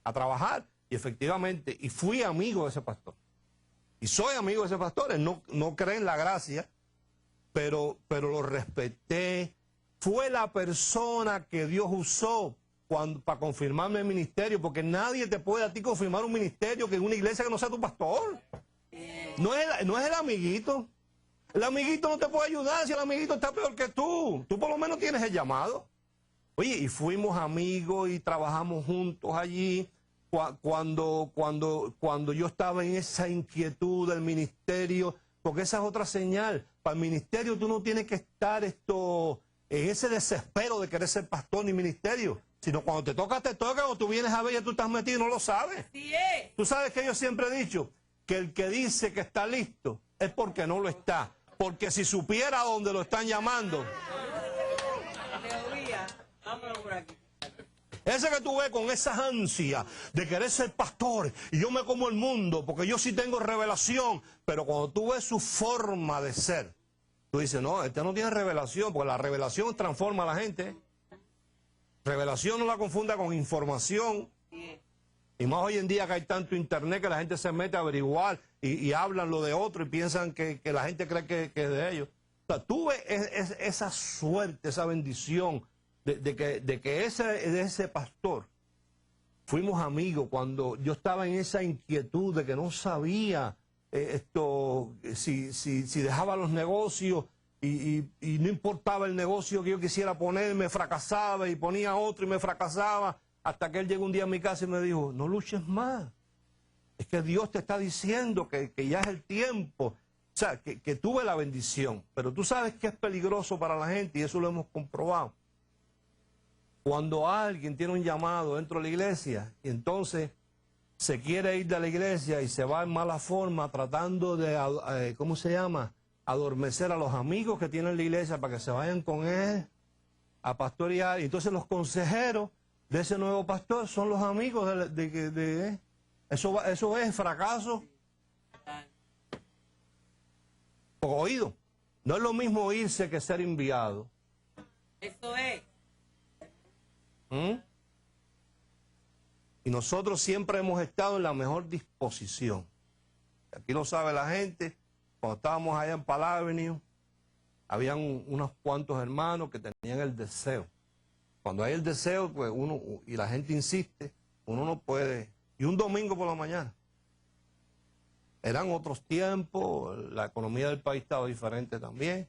A trabajar. Y efectivamente, y fui amigo de ese pastor. Y soy amigo de ese pastor, él no cree en la gracia, pero lo respeté. Fue la persona que Dios usó para confirmarme el ministerio, porque nadie te puede a ti confirmar un ministerio que en una iglesia que no sea tu pastor. No es el amiguito. El amiguito no te puede ayudar si el amiguito está peor que tú. Tú por lo menos tienes el llamado. Oye, y fuimos amigos y trabajamos juntos allí. Cuando yo estaba en esa inquietud del ministerio, porque esa es otra señal. Para el ministerio tú no tienes que estar en ese desespero de querer ser pastor ni ministerio. Sino cuando te toca, o tú vienes a ver y tú estás metido y no lo sabes.
Así es.
Tú sabes que yo siempre he dicho que el que dice que está listo es porque no lo está. Porque si supiera dónde lo están llamando.
Teoría. Vámonos por aquí.
Ese que tú ves con esa ansia de querer ser pastor y yo me como el mundo porque yo sí tengo revelación. Pero cuando tú ves su forma de ser, tú dices, no, este no tiene revelación porque la revelación transforma a la gente. Revelación no la confunda con información. Y más hoy en día que hay tanto internet que la gente se mete a averiguar y hablan lo de otro y piensan que la gente cree que es de ellos. O sea, tuve esa suerte, esa bendición de que ese pastor fuimos amigos cuando yo estaba en esa inquietud de que no sabía si dejaba los negocios. Y no importaba el negocio que yo quisiera poner, me fracasaba y ponía otro y me fracasaba, hasta que él llegó un día a mi casa y me dijo, no luches más, es que Dios te está diciendo que ya es el tiempo. O sea, que tuve la bendición, pero tú sabes que es peligroso para la gente y eso lo hemos comprobado. Cuando alguien tiene un llamado dentro de la iglesia y entonces se quiere ir de la iglesia y se va en mala forma tratando de, ¿cómo se llama?, adormecer a los amigos que tienen la iglesia para que se vayan con él a pastorear. Y entonces los consejeros de ese nuevo pastor son los amigos de eso es fracaso. Oído, no es lo mismo irse que ser enviado.
Eso es.
Y nosotros siempre hemos estado en la mejor disposición. Aquí lo sabe la gente. Cuando estábamos allá en Palm Avenue, habían unos cuantos hermanos que tenían el deseo. Cuando hay el deseo, pues y la gente insiste, uno no puede. Y un domingo por la mañana. Eran otros tiempos, la economía del país estaba diferente también.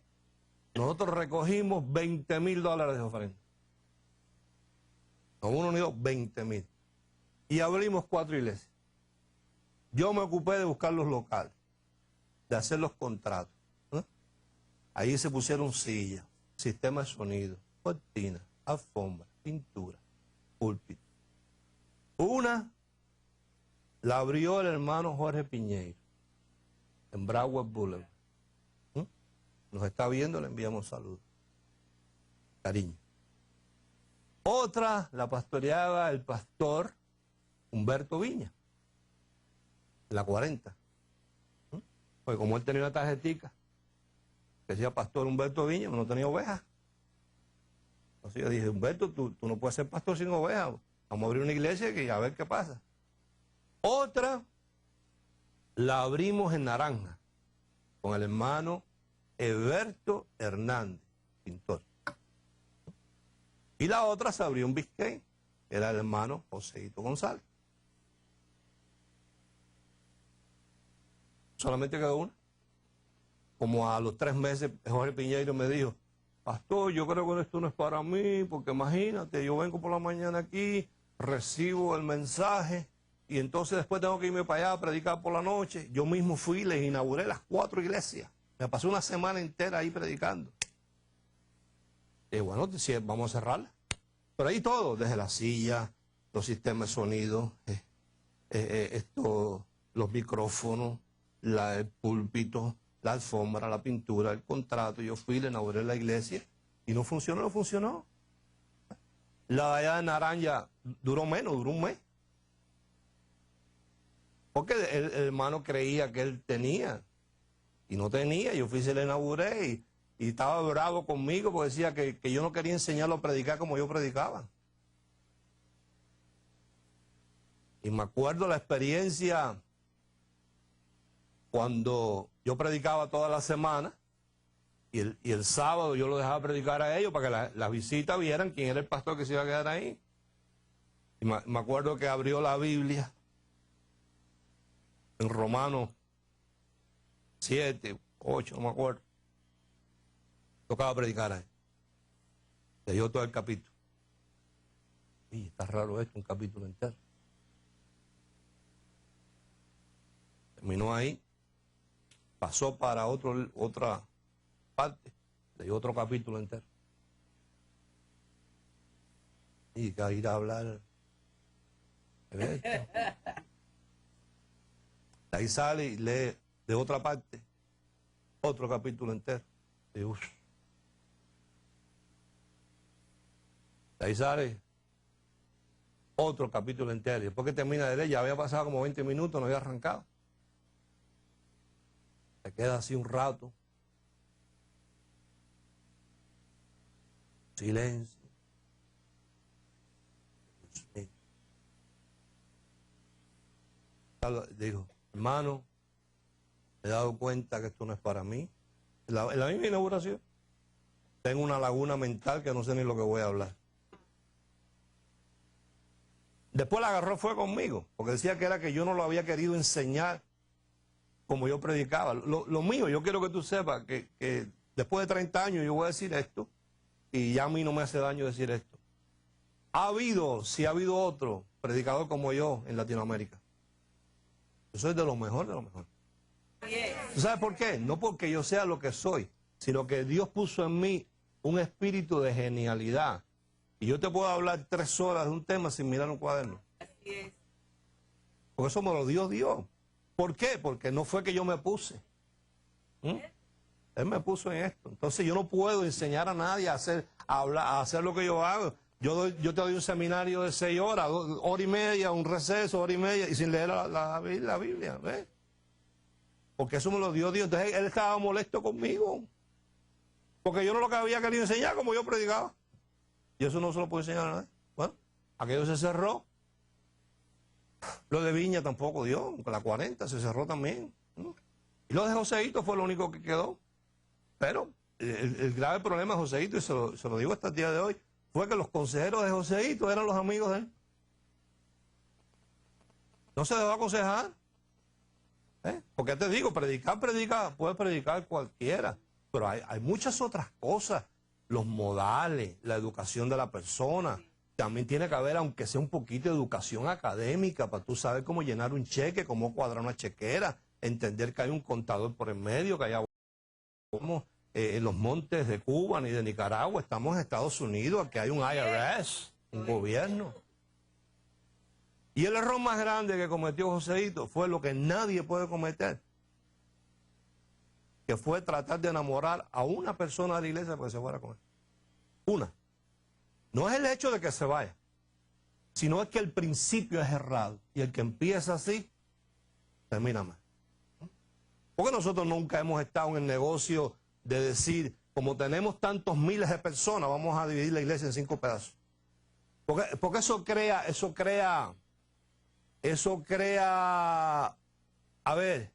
nosotros recogimos $20,000 de ofrenda. No uno ni dos, 20,000. Y abrimos 4 iglesias. Yo me ocupé de buscar los locales, de hacer los contratos. Ahí se pusieron sillas, sistema de sonido, cortinas, alfombra, pintura, púlpito. Una la abrió el hermano Jorge Piñeiro en Broward Boulevard. Nos está viendo, le enviamos saludos. Cariño. Otra la pastoreaba el pastor Humberto Viña, la 40. Porque como él tenía una tarjetica que decía pastor Humberto Viña, no tenía ovejas. Entonces yo dije, Humberto, tú no puedes ser pastor sin ovejas. Vamos a abrir una iglesia y a ver qué pasa. Otra la abrimos en Naranja con el hermano Eberto Hernández, pintor. Y la otra se abrió en Biscayne, que era el hermano Joséito González. Solamente quedó una. Como a los 3 meses, Jorge Piñeiro me dijo, pastor, yo creo que esto no es para mí, porque imagínate, yo vengo por la mañana aquí, recibo el mensaje, y entonces después tengo que irme para allá a predicar por la noche. Yo mismo fui y les inauguré las 4 iglesias. Me pasé una semana entera ahí predicando. Y bueno, vamos a cerrarla. Pero ahí todo, desde la silla, los sistemas de sonido, los micrófonos, el púlpito, la alfombra, la pintura, el contrato. Yo fui, le inauguré la iglesia y no funcionó, no funcionó. La de allá de Naranja duró menos, duró un mes. Porque el hermano creía que él tenía y no tenía. Yo fui y se le inauguré y estaba bravo conmigo porque decía que yo no quería enseñarlo a predicar como yo predicaba. Y me acuerdo la experiencia cuando yo predicaba toda la semana y el sábado yo lo dejaba predicar a ellos para que las visitas vieran quién era el pastor que se iba a quedar ahí. Y me acuerdo que abrió la Biblia en Romanos 7, 8, no me acuerdo. Tocaba predicar ahí. Leyó todo el capítulo. Y está raro esto, un capítulo entero. Terminó ahí. Pasó para otra parte. Leyó otro capítulo entero. Y que ir a hablar de esto. Ahí sale y lee de otra parte otro capítulo entero. Y ahí sale otro capítulo entero. Y después que termina de leer, ya había pasado como 20 minutos, no había arrancado. Se queda así un rato. Silencio. Digo, hermano, me he dado cuenta que esto no es para mí. En la misma inauguración tengo una laguna mental que no sé ni lo que voy a hablar. Después la agarró fue conmigo, porque decía que era que yo no lo había querido enseñar como yo predicaba. Lo mío, yo quiero que tú sepas que después de 30 años yo voy a decir esto y ya a mí no me hace daño decir esto. Sí ha habido otro predicador como yo en Latinoamérica. Yo soy de lo mejor de lo mejor. ¿Tú sabes por qué? No porque yo sea lo que soy, sino que Dios puso en mí un espíritu de genialidad. Y yo te puedo hablar 3 horas de un tema sin mirar un cuaderno.
Así es.
Porque eso me lo dio Dios. ¿Por qué? Porque no fue que yo me puse. Él me puso en esto. Entonces yo no puedo enseñar a nadie a hacer lo que yo hago. Yo te doy un seminario de 6 horas, 1 hora y media, un receso, 1 hora y media, y sin leer la Biblia. ¿Ves? Porque eso me lo dio Dios. Entonces él estaba molesto conmigo. Porque yo no lo que había querido enseñar como yo predicaba. Y eso no se lo puedo enseñar a nadie. Bueno, aquello se cerró. Lo de Viña tampoco dio. La 40 se cerró también. Y lo de Joséito fue lo único que quedó. Pero el grave problema de Joséito, y se lo digo hasta el día de hoy, fue que los consejeros de Joséito eran los amigos de él. No se dejó aconsejar. Porque te digo, puede predicar cualquiera. pero hay muchas otras cosas, los modales, la educación de la persona. También tiene que haber, aunque sea un poquito de educación académica, para tú saber cómo llenar un cheque, cómo cuadrar una chequera, entender que hay un contador por el medio, que hay como en los montes de Cuba ni de Nicaragua, estamos en Estados Unidos, aquí hay un IRS, un gobierno. Y el error más grande que cometió Joséito fue lo que nadie puede cometer, que fue tratar de enamorar a una persona de la iglesia para que se fuera con él. Una. No es el hecho de que se vaya, sino es que el principio es errado. Y el que empieza así, termina mal. Porque nosotros nunca hemos estado en el negocio de decir, como tenemos tantos miles de personas, vamos a dividir la iglesia en 5 pedazos. Porque eso crea, a ver,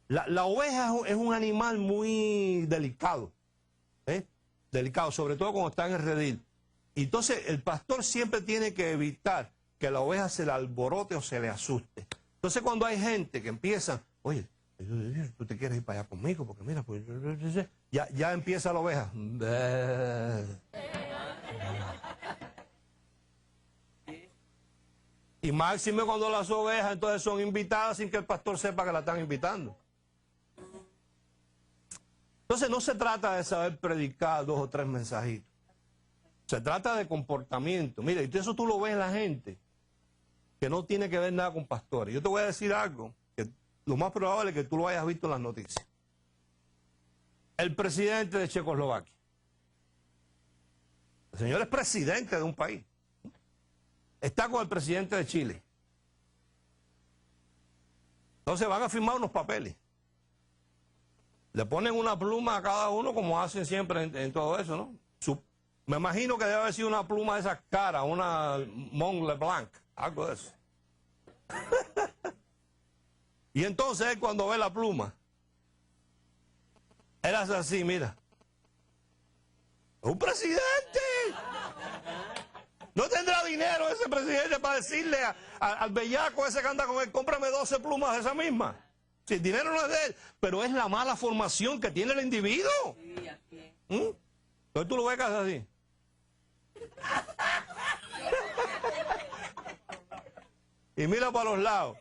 la oveja es un animal muy delicado, delicado, sobre todo cuando está en el redil. Y entonces el pastor siempre tiene que evitar que la oveja se le alborote o se le asuste. Entonces cuando hay gente que empieza, oye, tú te quieres ir para allá conmigo, porque mira, pues ya empieza la oveja. Y máxime cuando las ovejas entonces son invitadas sin que el pastor sepa que la están invitando. Entonces no se trata de saber predicar 2 o 3 mensajitos. Se trata de comportamiento. Mira, y eso tú lo ves en la gente, que no tiene que ver nada con pastores. Yo te voy a decir algo, que lo más probable es que tú lo hayas visto en las noticias. El presidente de Checoslovaquia. El señor es presidente de un país. Está con el presidente de Chile. Entonces van a firmar unos papeles. Le ponen una pluma a cada uno, como hacen siempre en todo eso, ¿no? Me imagino que debe haber sido una pluma de esas caras, una Mont Blanc, algo de eso. Y entonces él, cuando ve la pluma, él hace así, mira. ¡Un presidente! No tendrá dinero ese presidente para decirle al bellaco ese que anda con él, cómprame 12 plumas de esa misma. Si el dinero no es de él, pero es la mala formación que tiene el individuo. Entonces tú lo ves que hace así. Y mira para los lados.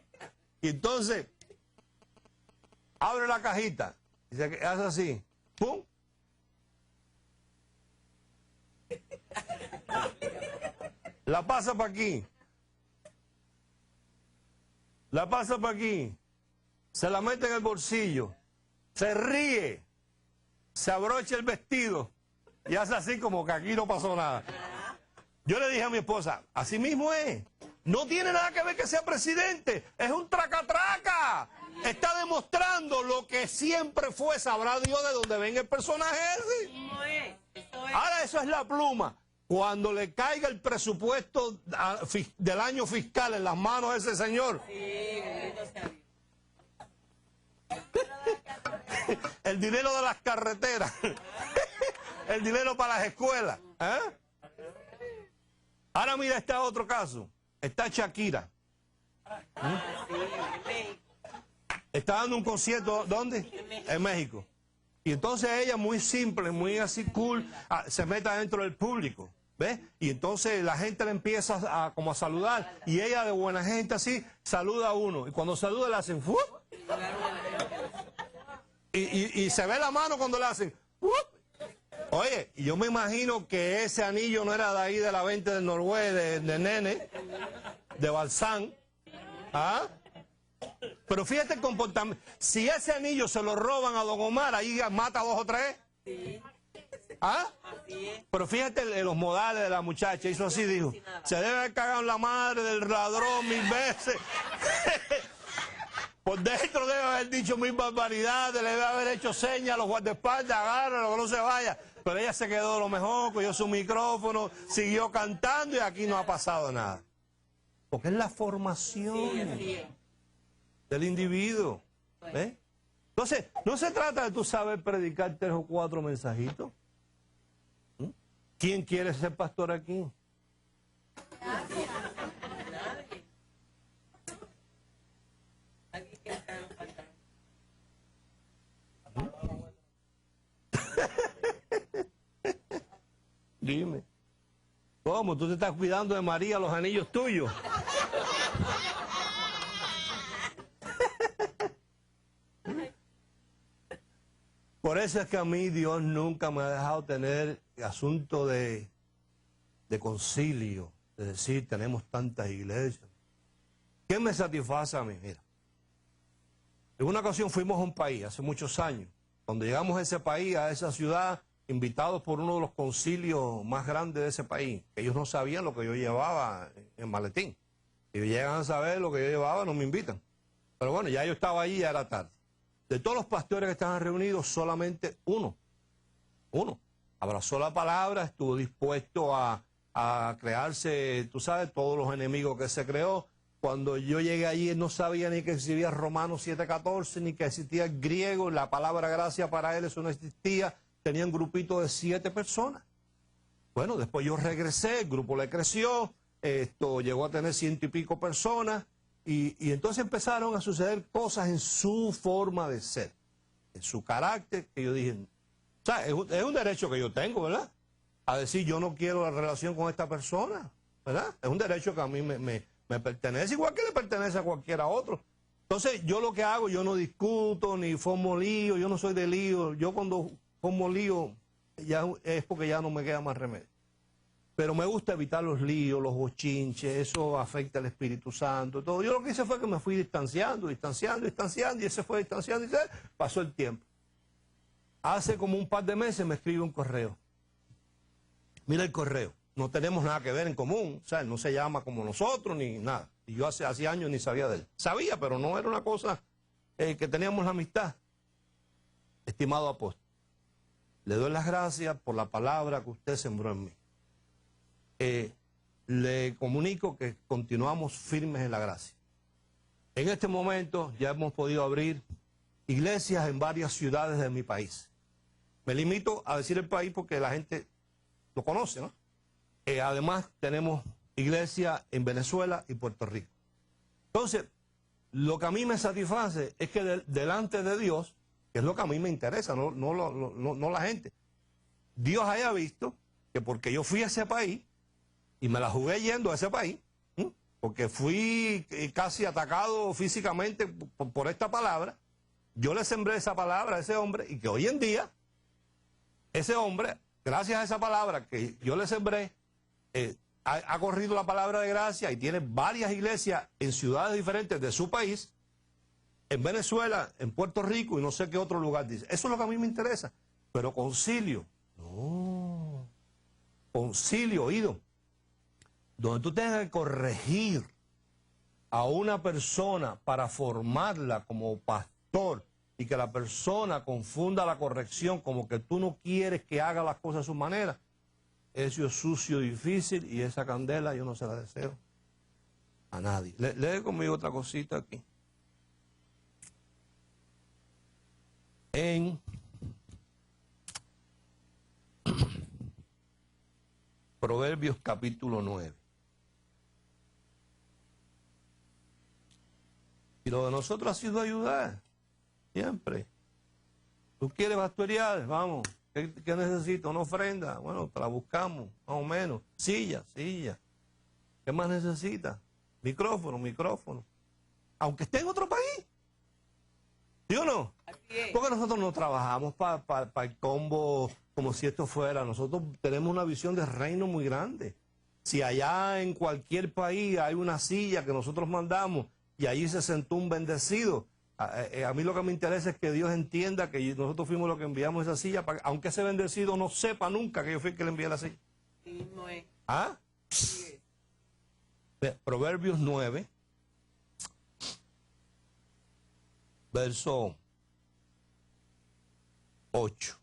Y entonces abre la cajita y se hace así. ¡Pum! La pasa para aquí. La pasa para aquí. Se la mete en el bolsillo. Se ríe. Se abrocha el vestido. Y hace así como que aquí no pasó nada. Yo le dije a mi esposa, así mismo es. No tiene nada que ver que sea presidente. Es un traca-traca. Está demostrando lo que siempre fue. Sabrá Dios de dónde venga el personaje ese. Ahora eso es la pluma. Cuando le caiga el presupuesto del año fiscal en las manos de ese señor. El dinero de las carreteras. El dinero para las escuelas. Ahora mira este otro caso. Está Shakira. Está dando un concierto, ¿dónde? En México. Y entonces ella, muy simple, muy así cool, se mete dentro del público. ¿Ves? Y entonces la gente le empieza como a saludar. Y ella de buena gente así, saluda a uno. Y cuando saluda le hacen ¡fup! Y se ve la mano cuando le hacen ¡fup! Oye, y yo me imagino que ese anillo no era de ahí de la 20 del Noruega, de Nene, de Balsán. ¿Ah? Pero fíjate el comportamiento. Si ese anillo se lo roban a Don Omar, ahí mata a 2 o 3. Sí. ¿Ah? Pero fíjate los modales de la muchacha. Hizo así, dijo. Se debe haber cagado en la madre del ladrón 1000 veces. Por dentro debe haber dicho 1000 barbaridades. Le debe haber hecho señas a los guardaespaldas. Agárralo, que no se vaya. Pero ella se quedó lo mejor, cogió su micrófono, siguió cantando y aquí no ha pasado nada. Porque es la formación del individuo. ¿Ves? Entonces, no se trata de tú saber predicar 3 o 4 mensajitos. ¿Quién quiere ser pastor aquí? ¿Cómo? ¿Tú te estás cuidando de María los anillos tuyos? Por eso es que a mí Dios nunca me ha dejado tener asunto de concilio, de decir, tenemos tantas iglesias. ¿Qué me satisface a mí? Mira, en una ocasión fuimos a un país, hace muchos años. Cuando llegamos a ese país, a esa ciudad, invitados por uno de los concilios más grandes de ese país, que ellos no sabían lo que yo llevaba en maletín. Si llegan a saber lo que yo llevaba, no me invitan. Pero bueno, ya yo estaba allí, ya era tarde. De todos los pastores que estaban reunidos, solamente uno abrazó la palabra, estuvo dispuesto a crearse, tú sabes, todos los enemigos que se creó. Cuando yo llegué allí, él no sabía ni que existía Romanos 7:14, ni que existía el griego, la palabra gracia para él, eso no existía. Tenía un grupito de 7 personas. Bueno, después yo regresé, el grupo le creció, llegó a tener 100 y pico personas, y entonces empezaron a suceder cosas en su forma de ser, en su carácter, que yo dije, o sea, es un derecho que yo tengo, ¿verdad? A decir, yo no quiero la relación con esta persona, ¿verdad? Es un derecho que a mí me pertenece, igual que le pertenece a cualquiera otro. Entonces, yo lo que hago, yo no discuto, ni formo lío, yo no soy de lío. Yo cuando formo lío, ya es porque ya no me queda más remedio. Pero me gusta evitar los líos, los bochinches, eso afecta al Espíritu Santo, todo. Yo lo que hice fue que me fui distanciando, y ese fue distanciando, y pasó el tiempo. Hace como un par de meses me escribe un correo. Mira el correo. No tenemos nada que ver en común, o sea, él no se llama como nosotros ni nada. Y yo hace años ni sabía de él. Sabía, pero no era una cosa que teníamos la amistad. Estimado apóstol, le doy las gracias por la palabra que usted sembró en mí. Le comunico que continuamos firmes en la gracia. En este momento ya hemos podido abrir iglesias en varias ciudades de mi país. Me limito a decir el país porque la gente lo conoce, ¿no? Además, tenemos iglesia en Venezuela y Puerto Rico. Entonces, lo que a mí me satisface es que delante de Dios, que es lo que a mí me interesa, no la gente, Dios haya visto que porque yo fui a ese país y me la jugué yendo a ese país, porque fui casi atacado físicamente por esta palabra, yo le sembré esa palabra a ese hombre y que hoy en día, ese hombre, gracias a esa palabra que yo le sembré, ha corrido la palabra de gracia y tiene varias iglesias en ciudades diferentes de su país, en Venezuela, en Puerto Rico y no sé qué otro lugar dice. Eso es lo que a mí me interesa. Pero concilio, no. Concilio, oído, donde tú tengas que corregir a una persona para formarla como pastor y que la persona confunda la corrección como que tú no quieres que haga las cosas a su manera. Eso es sucio, difícil, y esa candela yo no se la deseo a nadie. Lee conmigo otra cosita aquí. En Proverbios capítulo 9. Y lo de nosotros ha sido ayudar, siempre. ¿Tú quieres pastorear? Vamos. ¿Qué necesito? ¿Una ofrenda? Bueno, te la buscamos, más o menos. Silla. ¿Qué más necesita? Micrófono. Aunque esté en otro país. ¿Sí o no?
Así es.
Porque nosotros no trabajamos para el combo como si esto fuera. Nosotros tenemos una visión de reino muy grande. Si allá en cualquier país hay una silla que nosotros mandamos y allí se sentó un bendecido, a mí lo que me interesa es que Dios entienda que nosotros fuimos los que enviamos esa silla, para, aunque ese bendecido no sepa nunca que yo fui el que le envié la silla.
Sí, no es.
¿Ah?
Sí
Proverbios 9, verso 8.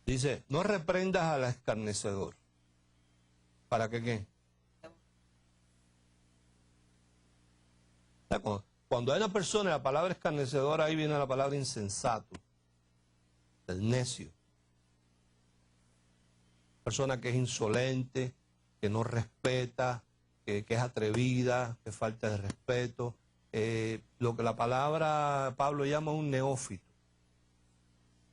Dice, no reprendas al escarnecedor. ¿Para qué qué? Cuando hay una persona, la palabra escarnecedora, ahí viene la palabra insensato, el necio. Persona que es insolente, que no respeta, que es atrevida, que falta de respeto. Lo que la palabra Pablo llama un neófito.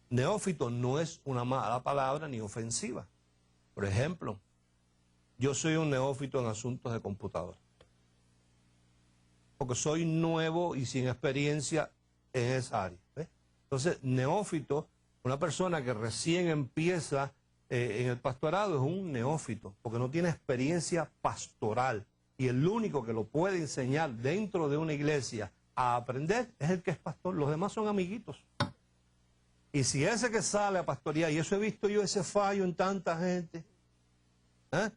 Neófito no es una mala palabra ni ofensiva. Por ejemplo, yo soy un neófito en asuntos de computadora. Porque soy nuevo y sin experiencia en esa área. ¿Ves? Entonces, neófito, una persona que recién empieza en el pastorado es un neófito, porque no tiene experiencia pastoral. Y el único que lo puede enseñar dentro de una iglesia a aprender es el que es pastor. Los demás son amiguitos. Y si ese que sale a pastorear, y eso he visto yo, ese fallo en tanta gente,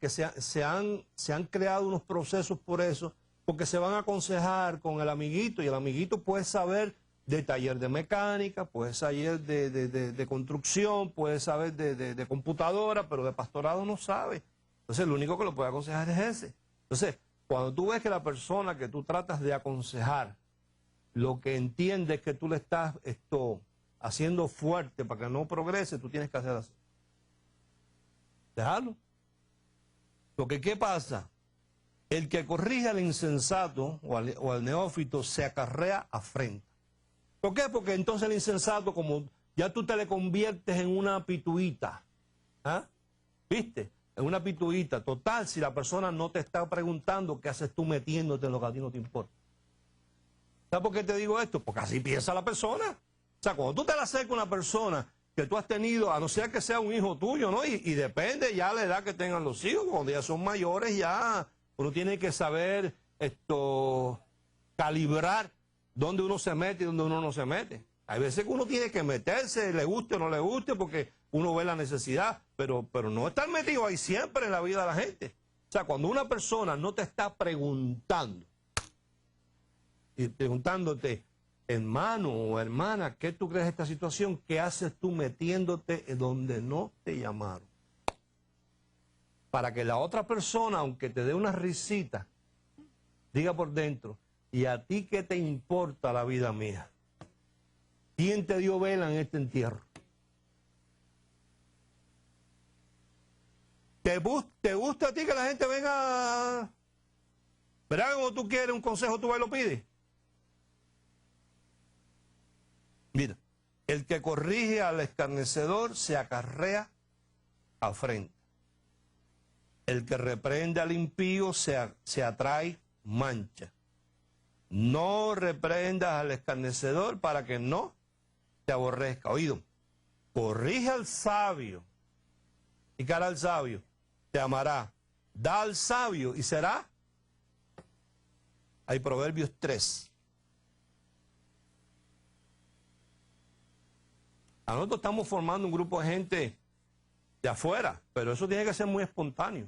que se han creado unos procesos por eso, porque se van a aconsejar con el amiguito, y el amiguito puede saber de taller de mecánica, puede saber de construcción, puede saber de computadora, pero de pastorado no sabe. Entonces el único que lo puede aconsejar es ese. Entonces, cuando tú ves que la persona que tú tratas de aconsejar, lo que entiende es que tú le estás haciendo fuerte para que no progrese, tú tienes que hacer así. Déjalo. Porque ¿qué pasa? El que corrige al insensato o al neófito se acarrea afrenta. ¿Por qué? Porque entonces el insensato, como ya tú te le conviertes en una pituita, ¿viste? En una pituita. Total, si la persona no te está preguntando, ¿qué haces tú metiéndote en lo que a ti no te importa? ¿Sabes por qué te digo esto? Porque así piensa la persona. O sea, cuando tú te le acercas a una persona que tú has tenido, a no ser que sea un hijo tuyo, ¿no? Y depende ya la edad que tengan los hijos, cuando ya son mayores, ya uno tiene que saber calibrar dónde uno se mete y dónde uno no se mete. Hay veces que uno tiene que meterse, le guste o no le guste, porque uno ve la necesidad, pero no estar metido ahí siempre en la vida de la gente. O sea, cuando una persona no te está preguntando, y preguntándote, hermano o hermana, ¿qué tú crees de esta situación? ¿Qué haces tú metiéndote en donde no te llamaron? Para que la otra persona, aunque te dé una risita, diga por dentro, ¿y a ti qué te importa la vida mía? ¿Quién te dio vela en este entierro? ¿Te gusta a ti que la gente venga? ¿Verdad? Como tú quieres un consejo, tú vas y lo pides. Mira, el que corrige al escarnecedor se acarrea afrenta. El que reprende al impío se atrae mancha. No reprendas al escarnecedor para que no te aborrezca. Oído, corrige al sabio. Y cara al sabio, te amará. Da al sabio y será. Hay Proverbios 3. Nosotros estamos formando un grupo de gente de afuera, pero eso tiene que ser muy espontáneo.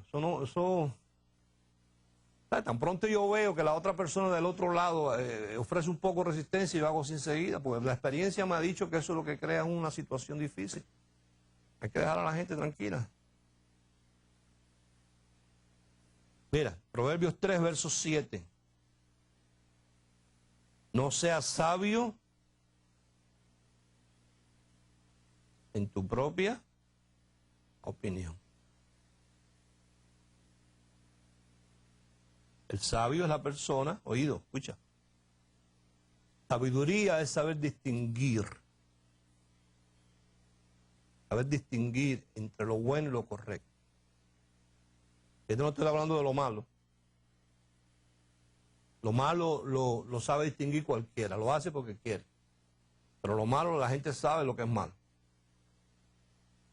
Tan pronto yo veo que la otra persona del otro lado ofrece un poco de resistencia, yo hago así enseguida, porque la experiencia me ha dicho que eso es lo que crea una situación difícil. Hay que dejar a la gente tranquila. Mira, Proverbios 3, verso 7. No seas sabio en tu propia opinión. El sabio es la persona, oído, escucha. Sabiduría es saber distinguir. Saber distinguir entre lo bueno y lo correcto. Esto no estoy hablando de lo malo. Lo malo lo sabe distinguir cualquiera, lo hace porque quiere. Pero lo malo, la gente sabe lo que es malo.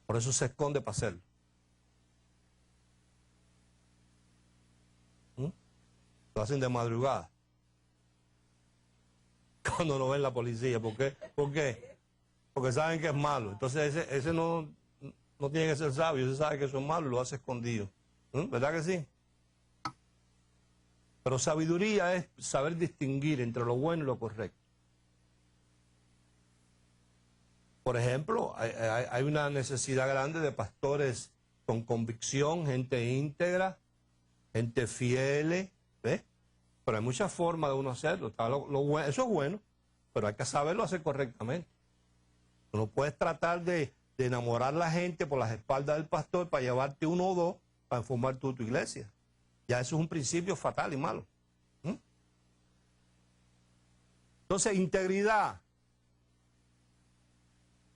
Por eso se esconde para hacerlo. Lo hacen de madrugada. Cuando no ven la policía. ¿Por qué? ¿Por qué? Porque saben que es malo. Entonces ese no tiene que ser sabio. Ese sabe que eso es malo y lo hace escondido. ¿Verdad que sí? Pero sabiduría es saber distinguir entre lo bueno y lo correcto. Por ejemplo, hay una necesidad grande de pastores con convicción, gente íntegra, gente fiel, ¿ves? Pero hay muchas formas de uno hacerlo. Está eso es bueno, pero hay que saberlo hacer correctamente. Tú no puedes tratar de enamorar a la gente por las espaldas del pastor para llevarte uno o dos para formar tu iglesia. Ya eso es un principio fatal y malo. Entonces, integridad.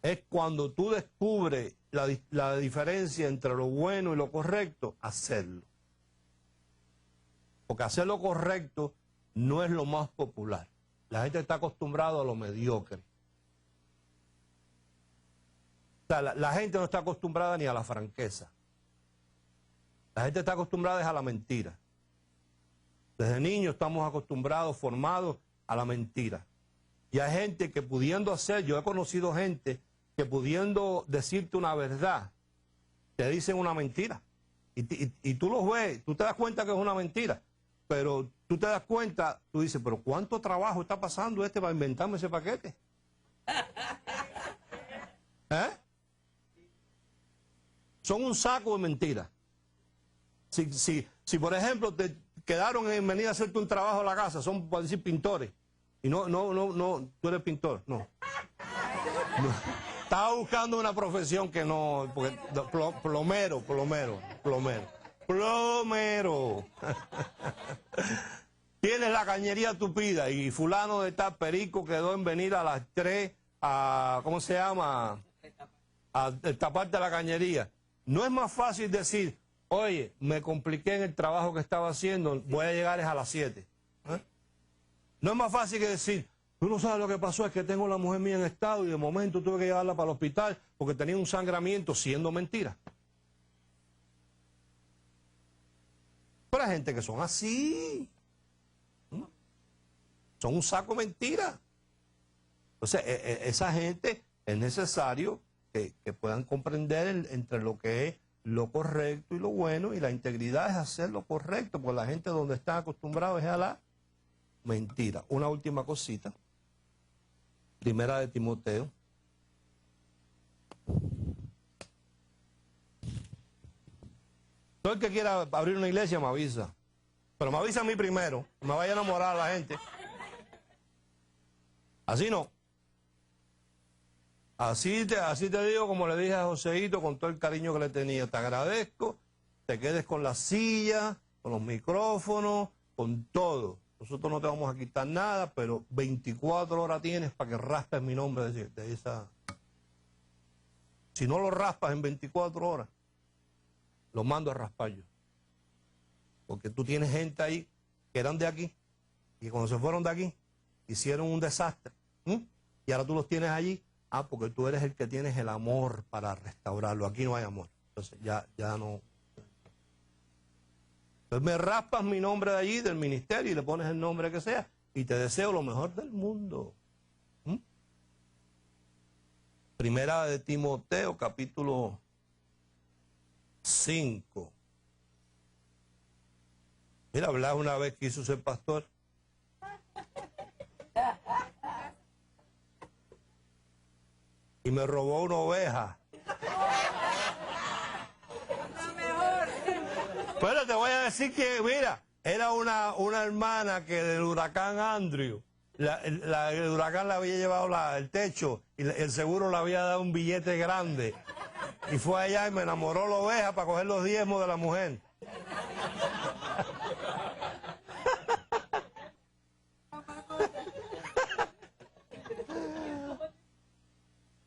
es cuando tú descubres la diferencia entre lo bueno y lo correcto, hacerlo. Porque hacer lo correcto no es lo más popular. La gente está acostumbrada a lo mediocre. O sea, la gente no está acostumbrada ni a la franqueza. La gente está acostumbrada a la mentira. Desde niños estamos acostumbrados, formados a la mentira. Y hay gente que pudiendo hacer, yo he conocido gente que pudiendo decirte una verdad, te dicen una mentira. Y tú los ves, tú te das cuenta que es una mentira. Pero tú te das cuenta, tú dices, pero ¿cuánto trabajo está pasando para inventarme ese paquete? ¿Eh? Son un saco de mentiras. Si por ejemplo te quedaron en venir a hacerte un trabajo a la casa, son para decir pintores. Y no, tú eres pintor, no. Estaba buscando una profesión que no, porque plomero. Tienes la cañería tupida y fulano de tal perico quedó en venir a las 3 a, ¿cómo se llama? A taparte la cañería. No es más fácil decir, oye, me compliqué en el trabajo que estaba haciendo, voy a llegar a las 7. ¿Eh? No es más fácil que decir, tú no sabes lo que pasó, es que tengo a la mujer mía en estado y de momento tuve que llevarla para el hospital porque tenía un sangramiento, siendo mentira. Pero hay gente que son así. Son un saco de mentiras. Entonces, esa gente es necesario que puedan comprender entre lo que es lo correcto y lo bueno, y la integridad es hacer lo correcto, porque la gente donde está acostumbrada es a la mentira. Una última cosita. Primera de Timoteo. Todo el que quiera abrir una iglesia me avisa. Pero me avisa a mí primero. Me vaya a enamorar a la gente. Así no. Así te digo, como le dije a Joseito, con todo el cariño que le tenía. Te agradezco. Te quedes con la silla, con los micrófonos, con todo. Nosotros no te vamos a quitar nada, pero 24 horas tienes para que raspes mi nombre de esa. Si no lo raspas en 24 horas, lo mando a raspar yo. Porque tú tienes gente ahí que eran de aquí y cuando se fueron de aquí hicieron un desastre. Y ahora tú los tienes allí. Porque tú eres el que tienes el amor para restaurarlo. Aquí no hay amor. Entonces ya no. Entonces me raspas mi nombre de allí, del ministerio, y le pones el nombre que sea. Y te deseo lo mejor del mundo. Primera de Timoteo, capítulo 5. Mira, Blas una vez quiso ser pastor. Y me robó una oveja. Pero te voy a decir que, mira, era una hermana que del huracán Andrew, el huracán le había llevado el techo y el seguro le había dado un billete grande. Y fue allá y me enamoró la oveja para coger los diezmos de la mujer.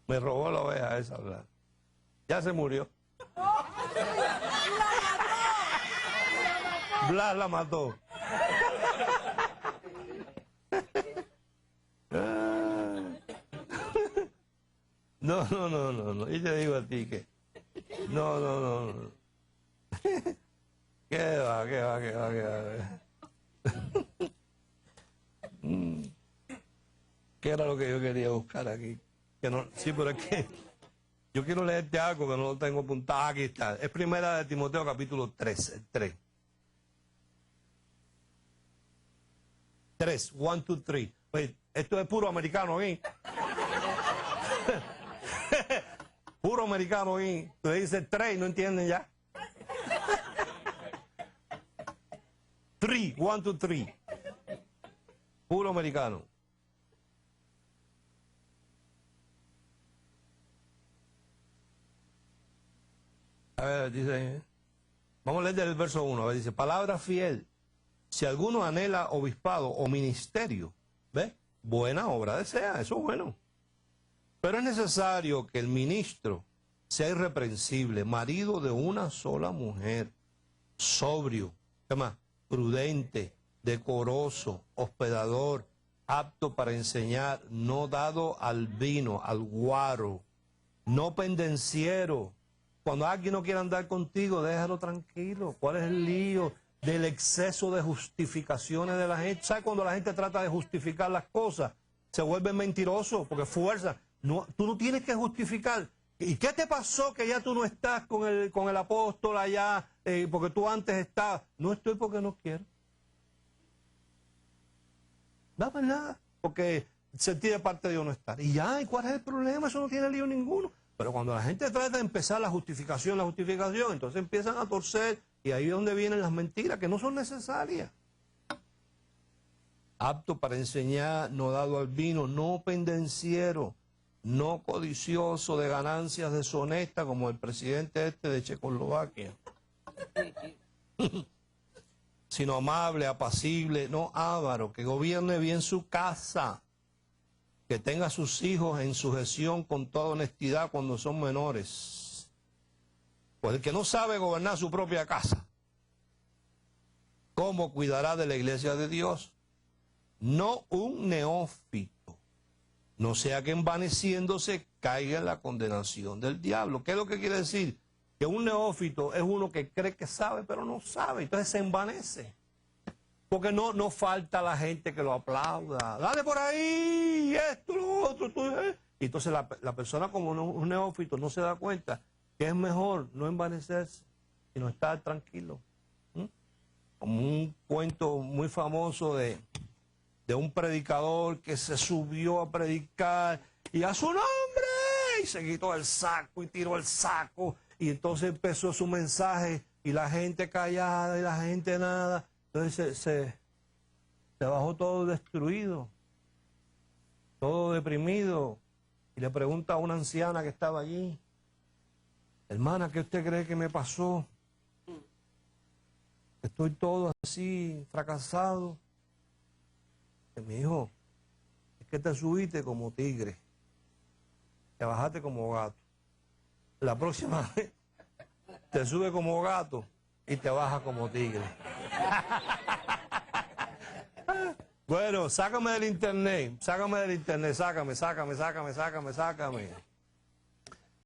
Me robó la oveja esa, Blas. Ya se murió. Blas la mató. No. Y te digo a ti que... No. ¿Qué va? ¿Qué era lo que yo quería buscar aquí? Que no, sí, pero es que yo quiero leerte algo que no lo tengo apuntado. Aquí está. Es primera de Timoteo, capítulo 3. El 3. 3. 1, 2, 3. Oye, esto es puro americano aquí. Puro americano aquí. Tú dices 3 y no entienden ya. 3. 1, 2, 3. Puro americano. A ver, dice, vamos a leer del verso 1, a ver, dice, palabra fiel, si alguno anhela obispado o ministerio, ¿ves? Buena obra desea, eso es bueno. Pero es necesario que el ministro sea irreprensible, marido de una sola mujer, sobrio, ¿qué más? Prudente, decoroso, hospedador, apto para enseñar, no dado al vino, al guaro, no pendenciero. Cuando alguien no quiere andar contigo, déjalo tranquilo. ¿Cuál es el lío del exceso de justificaciones de la gente? ¿Sabes cuando la gente trata de justificar las cosas? Se vuelve mentiroso porque fuerza. No, tú no tienes que justificar. ¿Y qué te pasó que ya tú no estás con el apóstol allá? Porque tú antes estabas. No estoy porque no quiero. No más nada, porque sentí de parte de Dios no estar. Y ya, ¿y cuál es el problema? Eso no tiene lío ninguno. Pero cuando la gente trata de empezar la justificación, entonces empiezan a torcer y ahí es donde vienen las mentiras que no son necesarias. Apto para enseñar, no dado al vino, no pendenciero, no codicioso de ganancias deshonestas como el presidente de Checoslovaquia. Sino amable, apacible, no avaro, que gobierne bien su casa, que tenga a sus hijos en sujeción con toda honestidad cuando son menores. Pues el que no sabe gobernar su propia casa, ¿cómo cuidará de la iglesia de Dios? No un neófito, no sea que envaneciéndose caiga en la condenación del diablo. ¿Qué es lo que quiere decir? Que un neófito es uno que cree que sabe, pero no sabe. Entonces se envanece. Porque no falta la gente que lo aplauda. Dale por ahí, esto, lo otro. Y entonces la persona como un neófito no se da cuenta que es mejor no envanecerse, sino estar tranquilo. Como un cuento muy famoso de un predicador que se subió a predicar y a su nombre y se quitó el saco y tiró el saco. Y entonces empezó su mensaje y la gente callada y la gente nada. Entonces se bajó todo destruido, todo deprimido. Y le pregunta a una anciana que estaba allí: hermana, ¿qué usted cree que me pasó? Estoy todo así, fracasado. Y me dijo: es que te subiste como tigre, te bajaste como gato. La próxima vez te sube como gato y te baja como tigre. Bueno, sácame del internet, sácame.